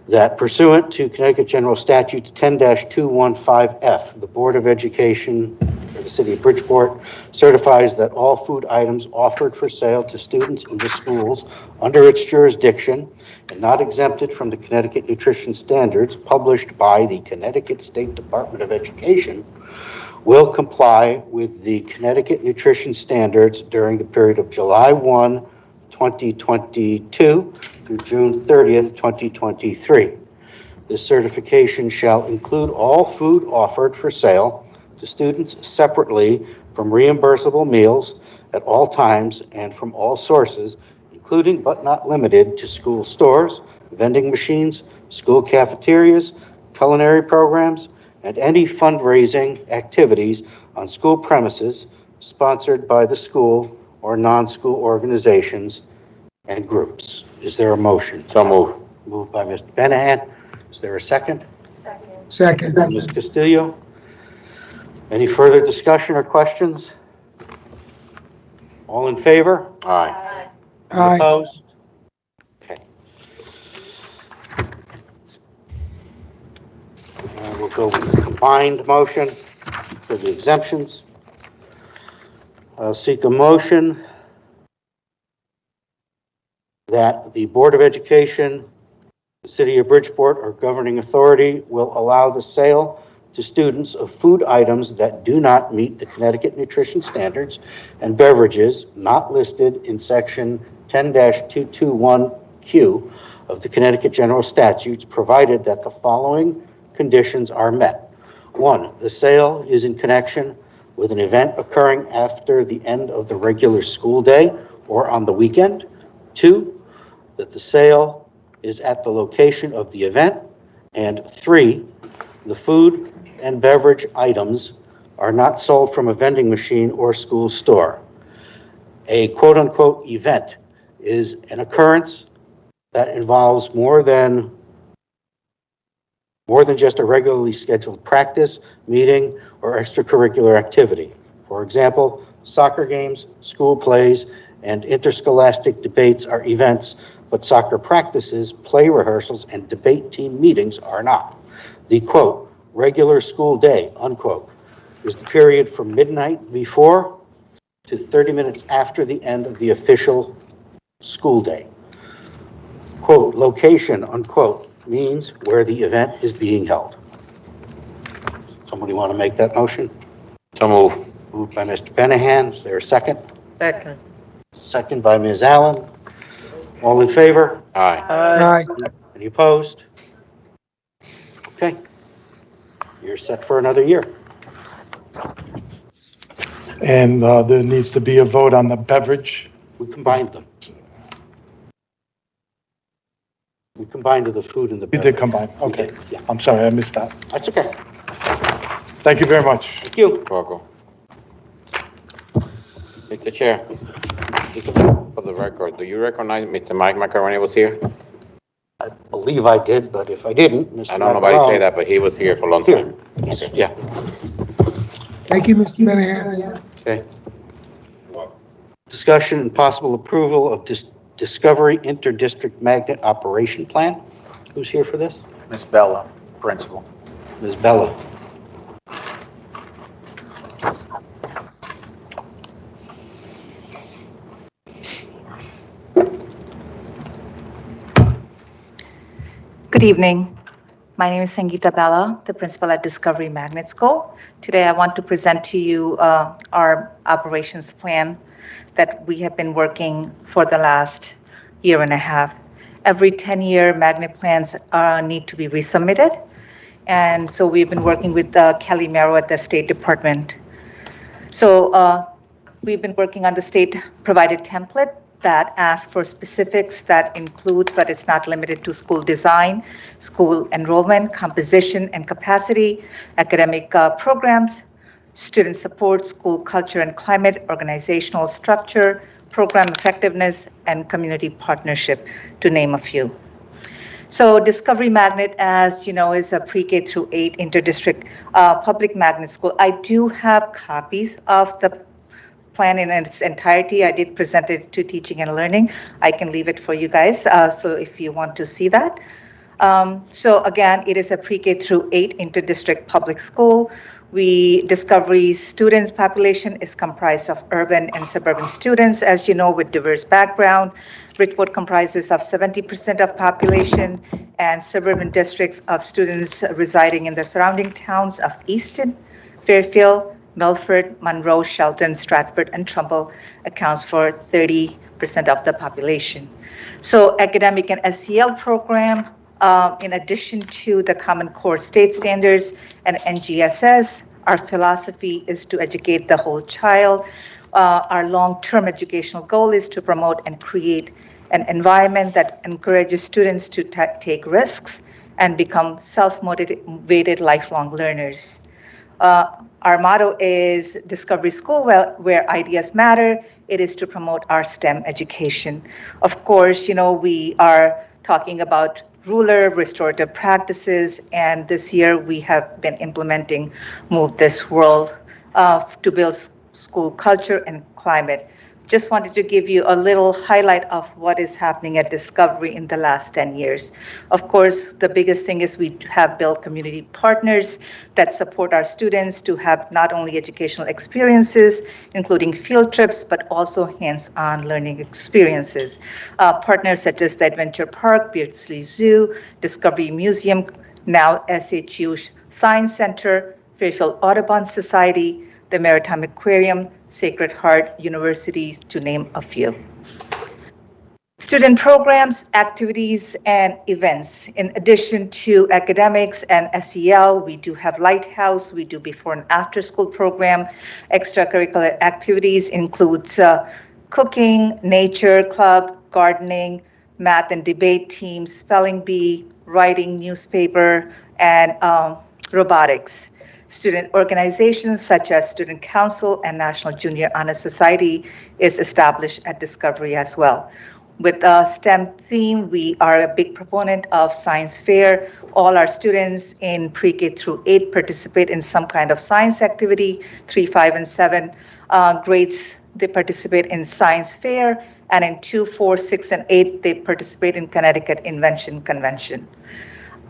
that pursuant to Connecticut General Statutes 10-215F, the Board of Education for the City of Bridgeport certifies that all food items offered for sale to students in the schools under its jurisdiction and not exempted from the Connecticut nutrition standards published by the Connecticut State Department of Education will comply with the Connecticut nutrition standards during the period of July 1, 2022 through June 30th, 2023. This certification shall include all food offered for sale to students separately from reimbursable meals at all times and from all sources, including but not limited to school stores, vending machines, school cafeterias, culinary programs, and any fundraising activities on school premises sponsored by the school or non-school organizations and groups. Is there a motion? So move. Moved by Mr. Benahan. Is there a second? Second. Ms. Castillo? Any further discussion or questions? All in favor? Aye. Aye. Opposed? Okay. We'll go with the combined motion for the exemptions. I'll seek a motion that the Board of Education, the City of Bridgeport, or governing authority will allow the sale to students of food items that do not meet the Connecticut nutrition standards and beverages not listed in section 10-221Q of the Connecticut General Statutes, provided that the following conditions are met. 1, the sale is in connection with an event occurring after the end of the regular school day or on the weekend. 2, that the sale is at the location of the event. And 3, the food and beverage items are not sold from a vending machine or school store. A quote-unquote event is an occurrence that involves more than just a regularly scheduled practice, meeting, or extracurricular activity. For example, soccer games, school plays, and interscholastic debates are events, but soccer practices, play rehearsals, and debate team meetings are not. The quote, regular school day, unquote, is the period from midnight before to 30 minutes after the end of the official school day. Quote, location, unquote, means where the event is being held. Somebody want to make that motion? So move. Moved by Mr. Benahan. Is there a second? Second. Second by Ms. Allen. All in favor? Aye. Any opposed? Okay. You're set for another year. And there needs to be a vote on the beverage. We combined them. We combined the food and the You beverage. did combine, okay. Yeah. I'm sorry, I missed that. That's okay. Thank you very much. Thank you. Welcome. Mr. Chair, just for the record, do you recognize Mr. Mike Macaroni was here? I believe I did, but if I didn't, Mr. I know nobody say that, but he was here for a long time. Here. Yeah. Thank you, Mr. Benahan. Okay. Discussion and possible approval of Discovery Interdistrict Magnet Operation Plan. Who's here for this? Ms. Bella, principal. Ms. Bella. Good evening. My name is Sangeeta Bella, the principal at Discovery Magnet School. Today I want to present to you our operations plan that we have been working for the last year and a half. Every 10-year magnet plans need to be resubmitted. And so we've been working with Kelly Merrow at the State Department. So we've been working on the state provided template that asks for specifics that include, but it's not limited to, school design, school enrollment, composition and capacity, academic programs, student support, school culture and climate, organizational structure, program effectiveness, and community partnership, to name a few. So Discovery Magnet, as you know, is a pre-K through 8 interdistrict public magnet school. I do have copies of the plan in its entirety. I did present it to Teaching and Learning. I can leave it for you guys, so if you want to see that. So again, it is a pre-K through 8 interdistrict public school. Discovery students population is comprised of urban and suburban students, as you know, with diverse background. Bridgeport comprises of 70% of population, and suburban districts of students residing in the surrounding towns of Easton, Fairfield, Milford, Monroe, Shelton, Stratford, and Trumbull accounts for 30% of the population. So academic and SEL program, in addition to the Common Core state standards and NGSS, our philosophy is to educate the whole child. Our long-term educational goal is to promote and create an environment that encourages students to take risks and become self-motivated lifelong learners. Our motto is Discovery School, where ideas matter. It is to promote our STEM education. Of course, you know, we are talking about ruler restorative practices, and this year we have been implementing Move This World to build school culture and climate. Just wanted to give you a little highlight of what is happening at Discovery in the last 10 years. Of course, the biggest thing is we have built community partners that support our students to have not only educational experiences, including field trips, but also hands-on learning experiences. Partners such as the Adventure Park, Beardsley Zoo, Discovery Museum, now SHU Science Center, Fairfield Audubon Society, the Maritime Aquarium, Sacred Heart University, to name a few. Student programs, activities, and events. In addition to academics and SEL, we do have Lighthouse, we do before and after school program. Extracurricular activities includes cooking, nature club, gardening, math and debate teams, spelling bee, writing, newspaper, and robotics. Student organizations such as Student Council and National Junior Honor Society is established at Discovery as well. With the STEM theme, we are a big proponent of science fair. All our students in pre-K through 8 participate in some kind of science activity. 3, 5, and 7 grades, they participate in science fair, and in 2, 4, 6, and 8, they participate in Connecticut Invention Convention.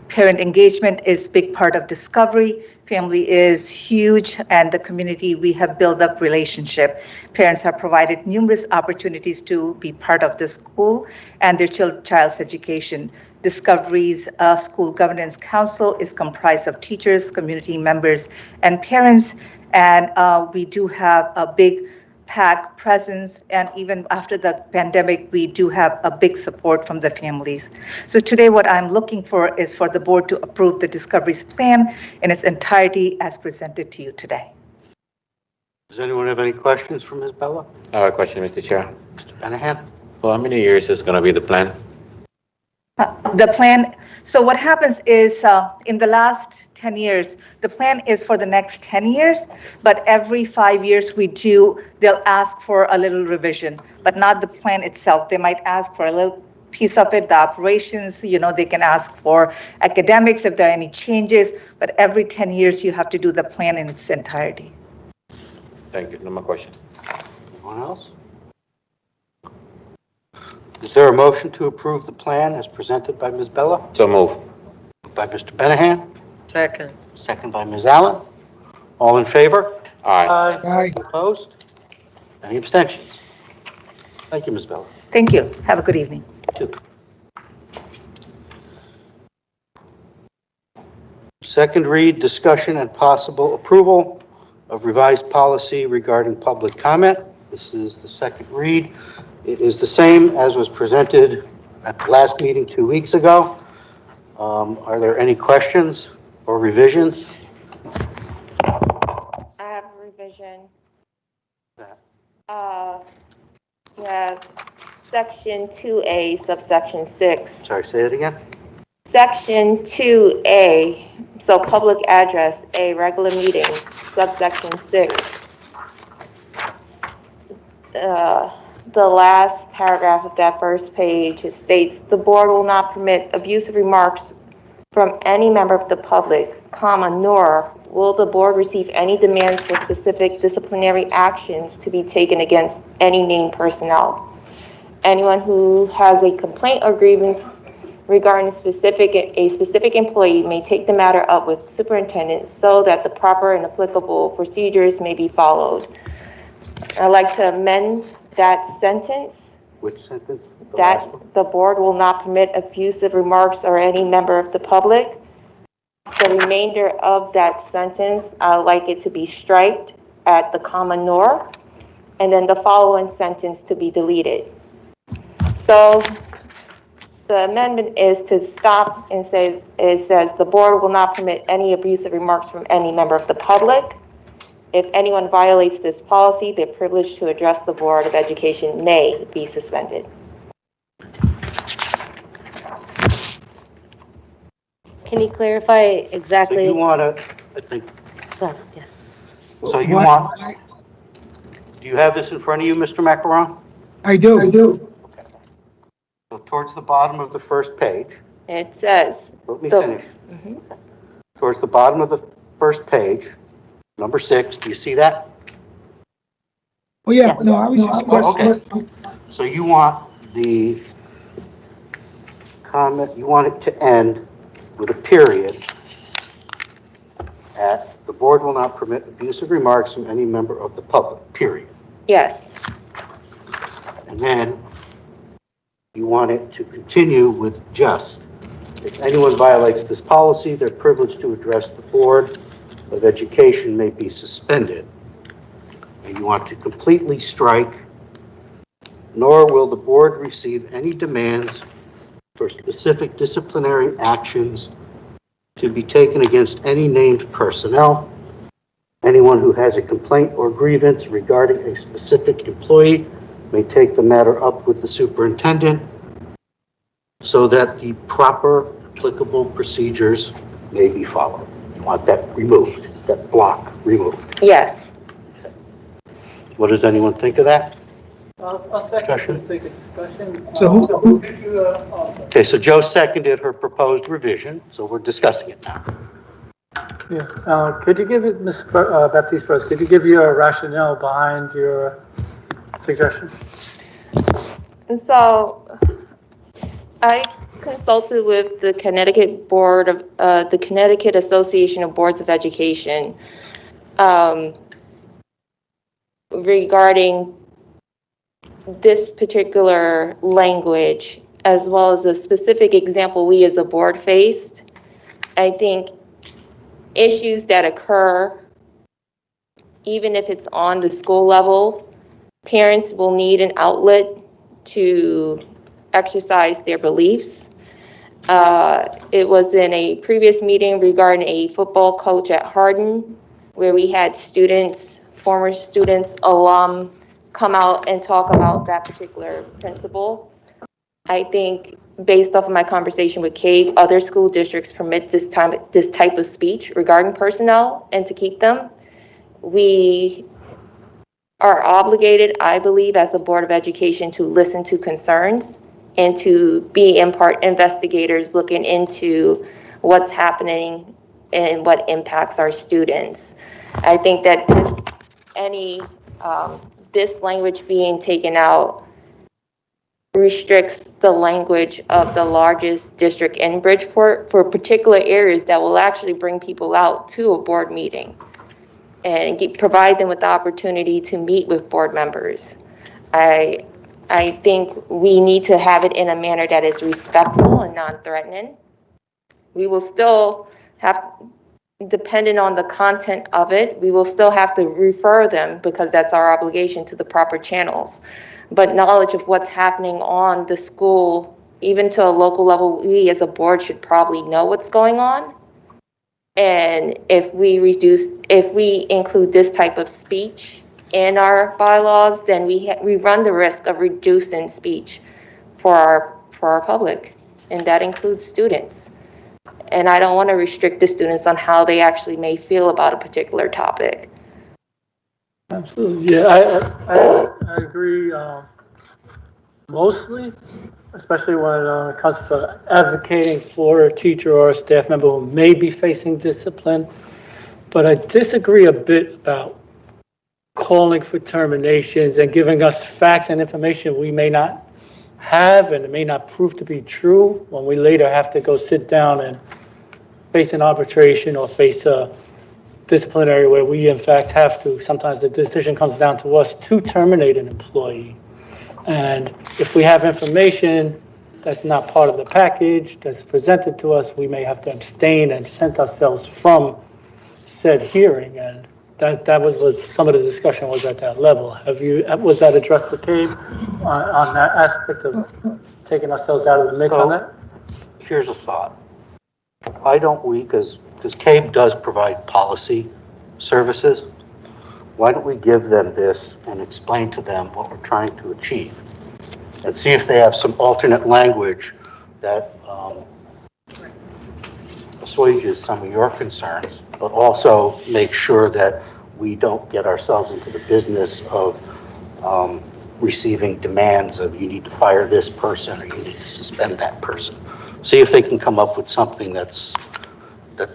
Parent engagement is a big part of discovery. Family is huge, and the community, we have built up relationship. Parents have provided numerous opportunities to be part of the school and their child's education. Discovery's School Governance Council is comprised of teachers, community members, and parents, and we do have a big PAC presence, and even after the pandemic, we do have a big support from the families. So today what I'm looking for is for the board to approve the Discovery's plan in its entirety as presented to you today. Does anyone have any questions for Ms. Bella? I have a question, Mr. Chair. Mr. Benahan? For how many years is going to be the plan? The plan, so what happens is in the last 10 years, the plan is for the next 10 years, but every 5 years they'll ask for a little revision, but not the plan itself. They might ask for a little piece of it, the operations, they can ask for academics if there are any changes, but every 10 years you have to do the plan in its entirety. Thank you. No more question. Anyone else? Is there a motion to approve the plan as presented by Ms. Bella? So move. By Mr. Benahan? Second. Second by Ms. Allen. All in favor? Aye. Aye. Opposed? Any abstentions? Thank you, Ms. Bella. Thank you. Have a good evening. You too. Second read, discussion and possible approval of revised policy regarding public comment. This is the second read. It is the same as was presented at the last meeting 2 weeks ago. Are there any questions or revisions? I have a revision. You have section 2A, subsection 6. Sorry, say it again. Section 2A, so public address, A, regular meetings, subsection 6. The last paragraph of that first page, it states, the board will not permit abusive remarks from any member of the public, nor will the board receive any demands for specific disciplinary actions to be taken against any named personnel. Anyone who has a complaint or grievance regarding a specific employee may take the matter up with superintendent so that the proper and applicable procedures may be followed. I'd like to amend that sentence. Which sentence? That the board will not permit abusive remarks or any member of the public. The remainder of that sentence, I would like it to be striked at the comma nor, and then the following sentence to be deleted. So the amendment is to stop and say, it says the board will not permit any abusive remarks from any member of the public. If anyone violates this policy, their privilege to address the Board of Education may be suspended. Can you clarify exactly? So you want to, I think, Go ahead, yeah. so you want, do you have this in front of you, Mr. Macaron? I do. So towards the bottom of the first page, It says. let me finish. Towards the bottom of the first page, number 6, do you see that? Oh, yeah, no, I was just Oh, questioning. okay. So you want the comment, you want it to end with a period at, the board will not permit abusive remarks from any member of the public, period. Yes. And then you want it to continue with just, if anyone violates this policy, their privilege to address the Board of Education may be suspended. And you want to completely strike, nor will the board receive any demands for specific disciplinary actions to be taken against any named personnel. Anyone who has a complaint or grievance regarding a specific employee may take the matter up with the superintendent so that the proper applicable procedures may be followed. You want that removed, that block removed. Yes. What does anyone think of that? I'll Discussion. second the discussion. So who- Okay, so Joe seconded her proposed revision, so we're discussing it now. Yeah, could you give it, Ms. Baptiste first, could you give your rationale behind your suggestion? And so I consulted with the Connecticut Board of, the Connecticut Association of Boards of Education regarding this particular language, as well as a specific example we as a board faced. I think issues that occur, even if it's on the school level, parents will need an outlet to exercise their beliefs. It was in a previous meeting regarding a football coach at Hardin, where we had students, former students, alum, come out and talk about that particular principle. I think based off of my conversation with Cave, other school districts permit this type of speech regarding personnel and to keep them. We are obligated, I believe, as a Board of Education to listen to concerns and to be in part investigators looking into what's happening and what impacts our students. I think that this language being taken out restricts the language of the largest district in Bridgeport for particular areas that will actually bring people out to a board meeting and provide them with the opportunity to meet with board members. I think we need to have it in a manner that is respectful and non-threatening. We will still have, depending on the content of it, we will still have to refer them, because that's our obligation, to the proper channels. But knowledge of what's happening on the school, even to a local level, we as a board should probably know what's going on. And if we include this type of speech in our bylaws, then we run the risk of reducing speech for our public, and that includes students. And I don't want to restrict the students on how they actually may feel about a particular topic. Absolutely, yeah, I agree mostly, especially when it comes to advocating for a teacher or a staff member who may be facing discipline. But I disagree a bit about calling for terminations and giving us facts and information we may not have, and it may not prove to be true when we later have to go sit down and face an arbitration or face a disciplinary where we in fact have to. Sometimes the decision comes down to us to terminate an employee. And if we have information that's not part of the package that's presented to us, we may have to abstain and absent ourselves from said hearing. And that was some of the discussion was at that level. Was that addressed to Cave on that aspect of taking ourselves out of the mix on that? Here's a thought. Why don't we, because Cave does provide policy services, why don't we give them this and explain to them what we're trying to achieve? And see if they have some alternate language that assuages some of your concerns, but also make sure that we don't get ourselves into the business of receiving demands of you need to fire this person or you need to suspend that person. See if they can come up with something that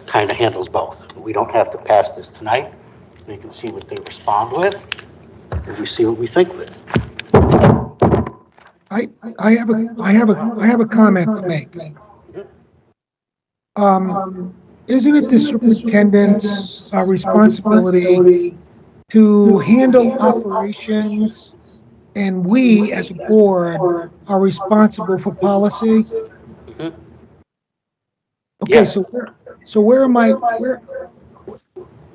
kind of handles both. We don't have to pass this tonight. We can see what they respond with, and we see what we think with. I have a comment to make. Isn't it the superintendent's responsibility to handle operations, and we as a board are responsible for policy? Okay, so where am I?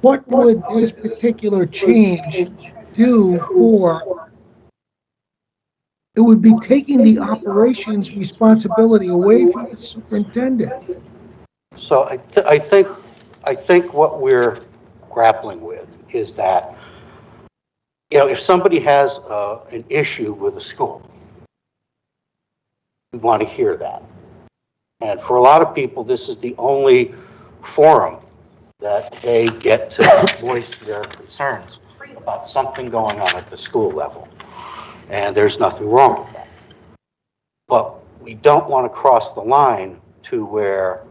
What would this particular change do for? It would be taking the operations responsibility away from the superintendent. So I think what we're grappling with is that, if somebody has an issue with a school, we want to hear that. And for a lot of people, this is the only forum that they get to voice their concerns about something going on at the school level. And there's nothing wrong with that. But we don't want to cross the line to where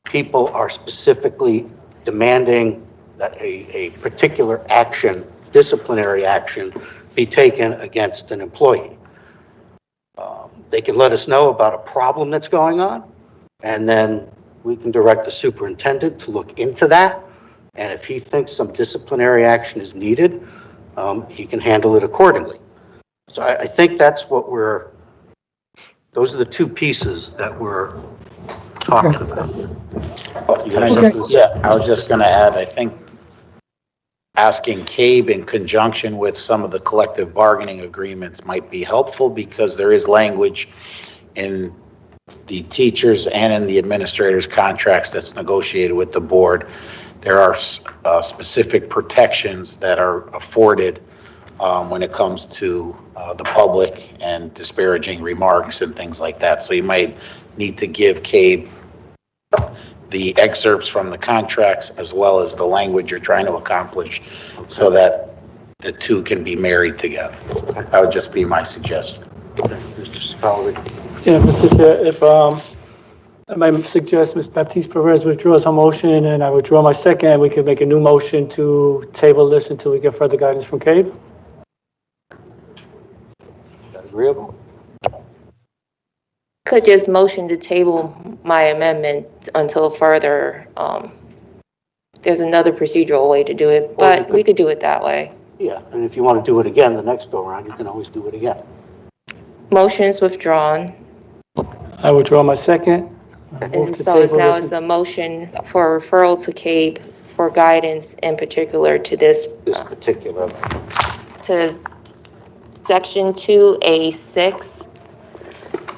people are specifically demanding that a particular action, disciplinary action, be taken against an employee. They can let us know about a problem that's going on, and then we can direct the superintendent to look into that. And if he thinks some disciplinary action is needed, he can handle it accordingly. So I think that's what those are the two pieces that we're talking about. Yeah, I was just going to add, I think asking CABE in conjunction with some of the collective bargaining agreements might be helpful, because there is language in the teachers and in the administrators' contracts that's negotiated with the board. There are specific protections that are afforded when it comes to the public and disparaging remarks and things like that. So you might need to give CABE the excerpts from the contracts as well as the language you're trying to accomplish, so that the two can be married together. That would just be my suggestion. Mr. Zikolovic. Yeah, Mr. Chair, if I might suggest Ms. Baptiste Perez withdraws her motion and I withdraw my second, and we could make a new motion to table this until we get further guidance from CABE. Agreeable? Could just motion to table my amendment until further, there's another procedural way to do it, but we could do it that way. Yeah, and if you want to do it again the next go around, you can always do it again. Motion's withdrawn. I withdraw my second. And so now it's a motion for referral to CABE for guidance, in particular to this particular, to section 2A6.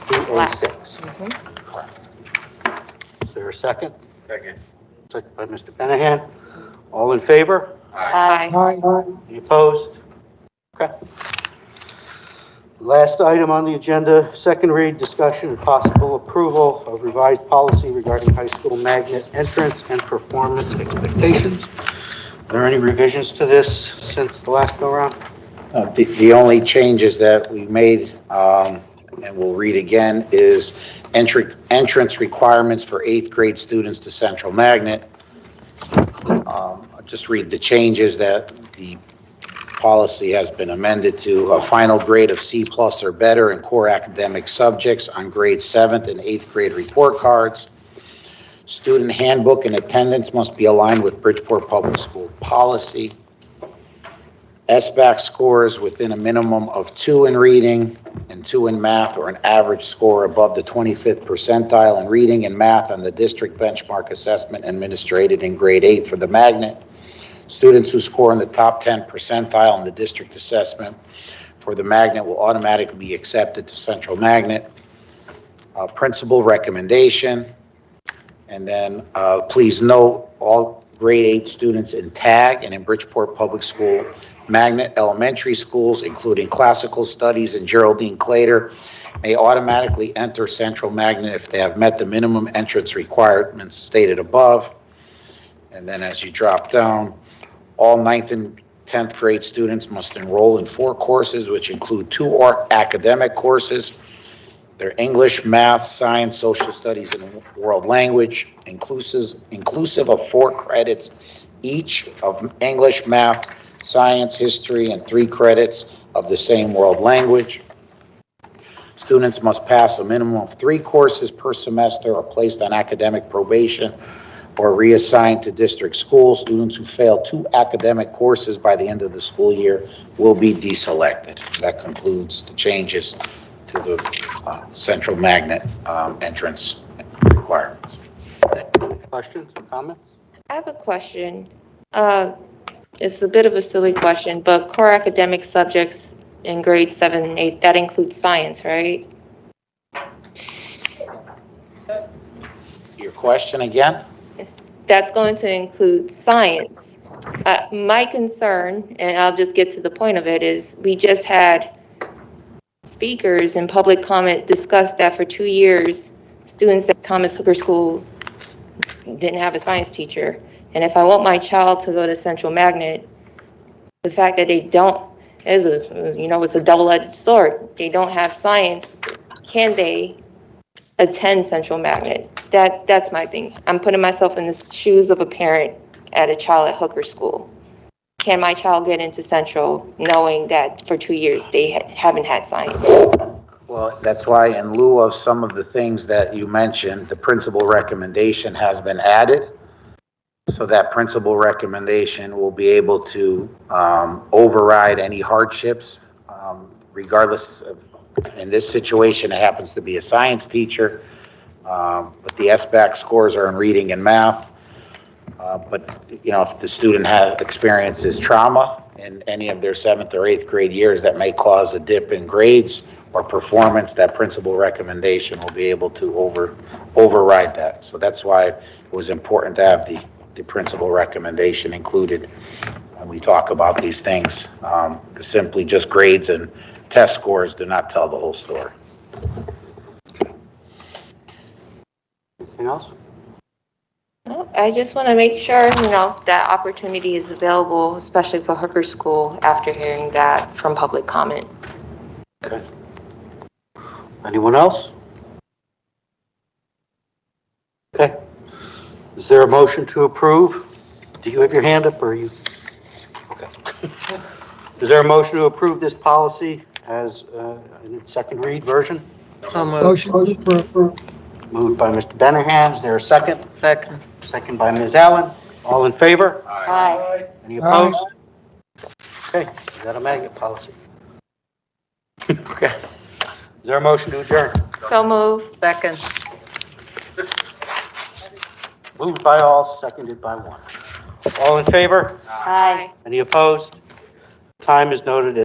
2A6. Is there a second? Second. Second by Mr. Penahan. All in favor? Aye. Any opposed? Okay. Last item on the agenda, second read, discussion and possible approval of revised policy regarding high school magnet entrance and performance expectations. Are there any revisions to this since the last go around? The only changes that we made, and we'll read again, is entrance requirements for 8th grade students to Central Magnet. I'll just read the changes that the policy has been amended to: a final grade of C+ or better in core academic subjects on grade 7th and 8th grade report cards. Student handbook and attendance must be aligned with Bridgeport Public School policy. SBAC scores within a minimum of 2 in reading and 2 in math, or an average score above the 25th percentile in reading and math on the district benchmark assessment administered in grade 8 for the magnet. Students who score in the top 10 percentile in the district assessment for the magnet will automatically be accepted to Central Magnet. Principal recommendation. And then please note, all grade 8 students in TAG and in Bridgeport Public School Magnet elementary schools, including classical studies and Geraldine Clater, may automatically enter Central Magnet if they have met the minimum entrance requirements stated above. And then as you drop down, all 9th and 10th grade students must enroll in 4 courses, which include 2 academic courses. They're English, math, science, social studies, and world language, inclusive of 4 credits each of English, math, science, history, and 3 credits of the same world language. Students must pass a minimum of 3 courses per semester or placed on academic probation or reassigned to district schools. Students who fail 2 academic courses by the end of the school year will be deselected. That concludes the changes to the Central Magnet entrance requirements. Questions or comments? I have a question. It's a bit of a silly question, but core academic subjects in grades 7 and 8, that includes science, right? Your question again? That's going to include science. My concern, and I'll just get to the point of it, is we just had speakers in public comment discuss that for 2 years, students at Thomas Hooker School didn't have a science teacher. And if I want my child to go to Central Magnet, the fact that they don't is it's a double-edged sword. They don't have science. Can they attend Central Magnet? That's my thing. I'm putting myself in the shoes of a parent at a child at Hooker School. Can my child get into Central knowing that for 2 years they haven't had science? Well, Well, that's why in lieu of some of the things that you mentioned, the principal recommendation has been added. So that principal recommendation will be able to override any hardships, regardless of, in this situation, it happens to be a science teacher, but the SBAC scores are in reading and math. But, you know, if the student experiences trauma in any of their 7th or 8th grade years, that may cause a dip in grades or performance, that principal recommendation will be able to override that. So that's why it was important to have the principal recommendation included when we talk about these things. Simply just grades and test scores do not tell the whole story. Anything else? No, I just want to make sure, that opportunity is available, especially for Hooker School, after hearing that from public comment. Okay. Anyone else? Okay. Is there a motion to approve? Do you have your hand up or are you? Okay. Is there a motion to approve this policy as in its second read version? Motion to approve. Moved by Mr. Benningham. Is there a second? Second. Second by Ms. Allen. All in favor? Aye. Any opposed? Okay, is that a magnet policy? Okay. Is there a motion to adjourn? So moved. Second. Moved by all, seconded by one. All in favor? Aye. Any opposed? Time is noted as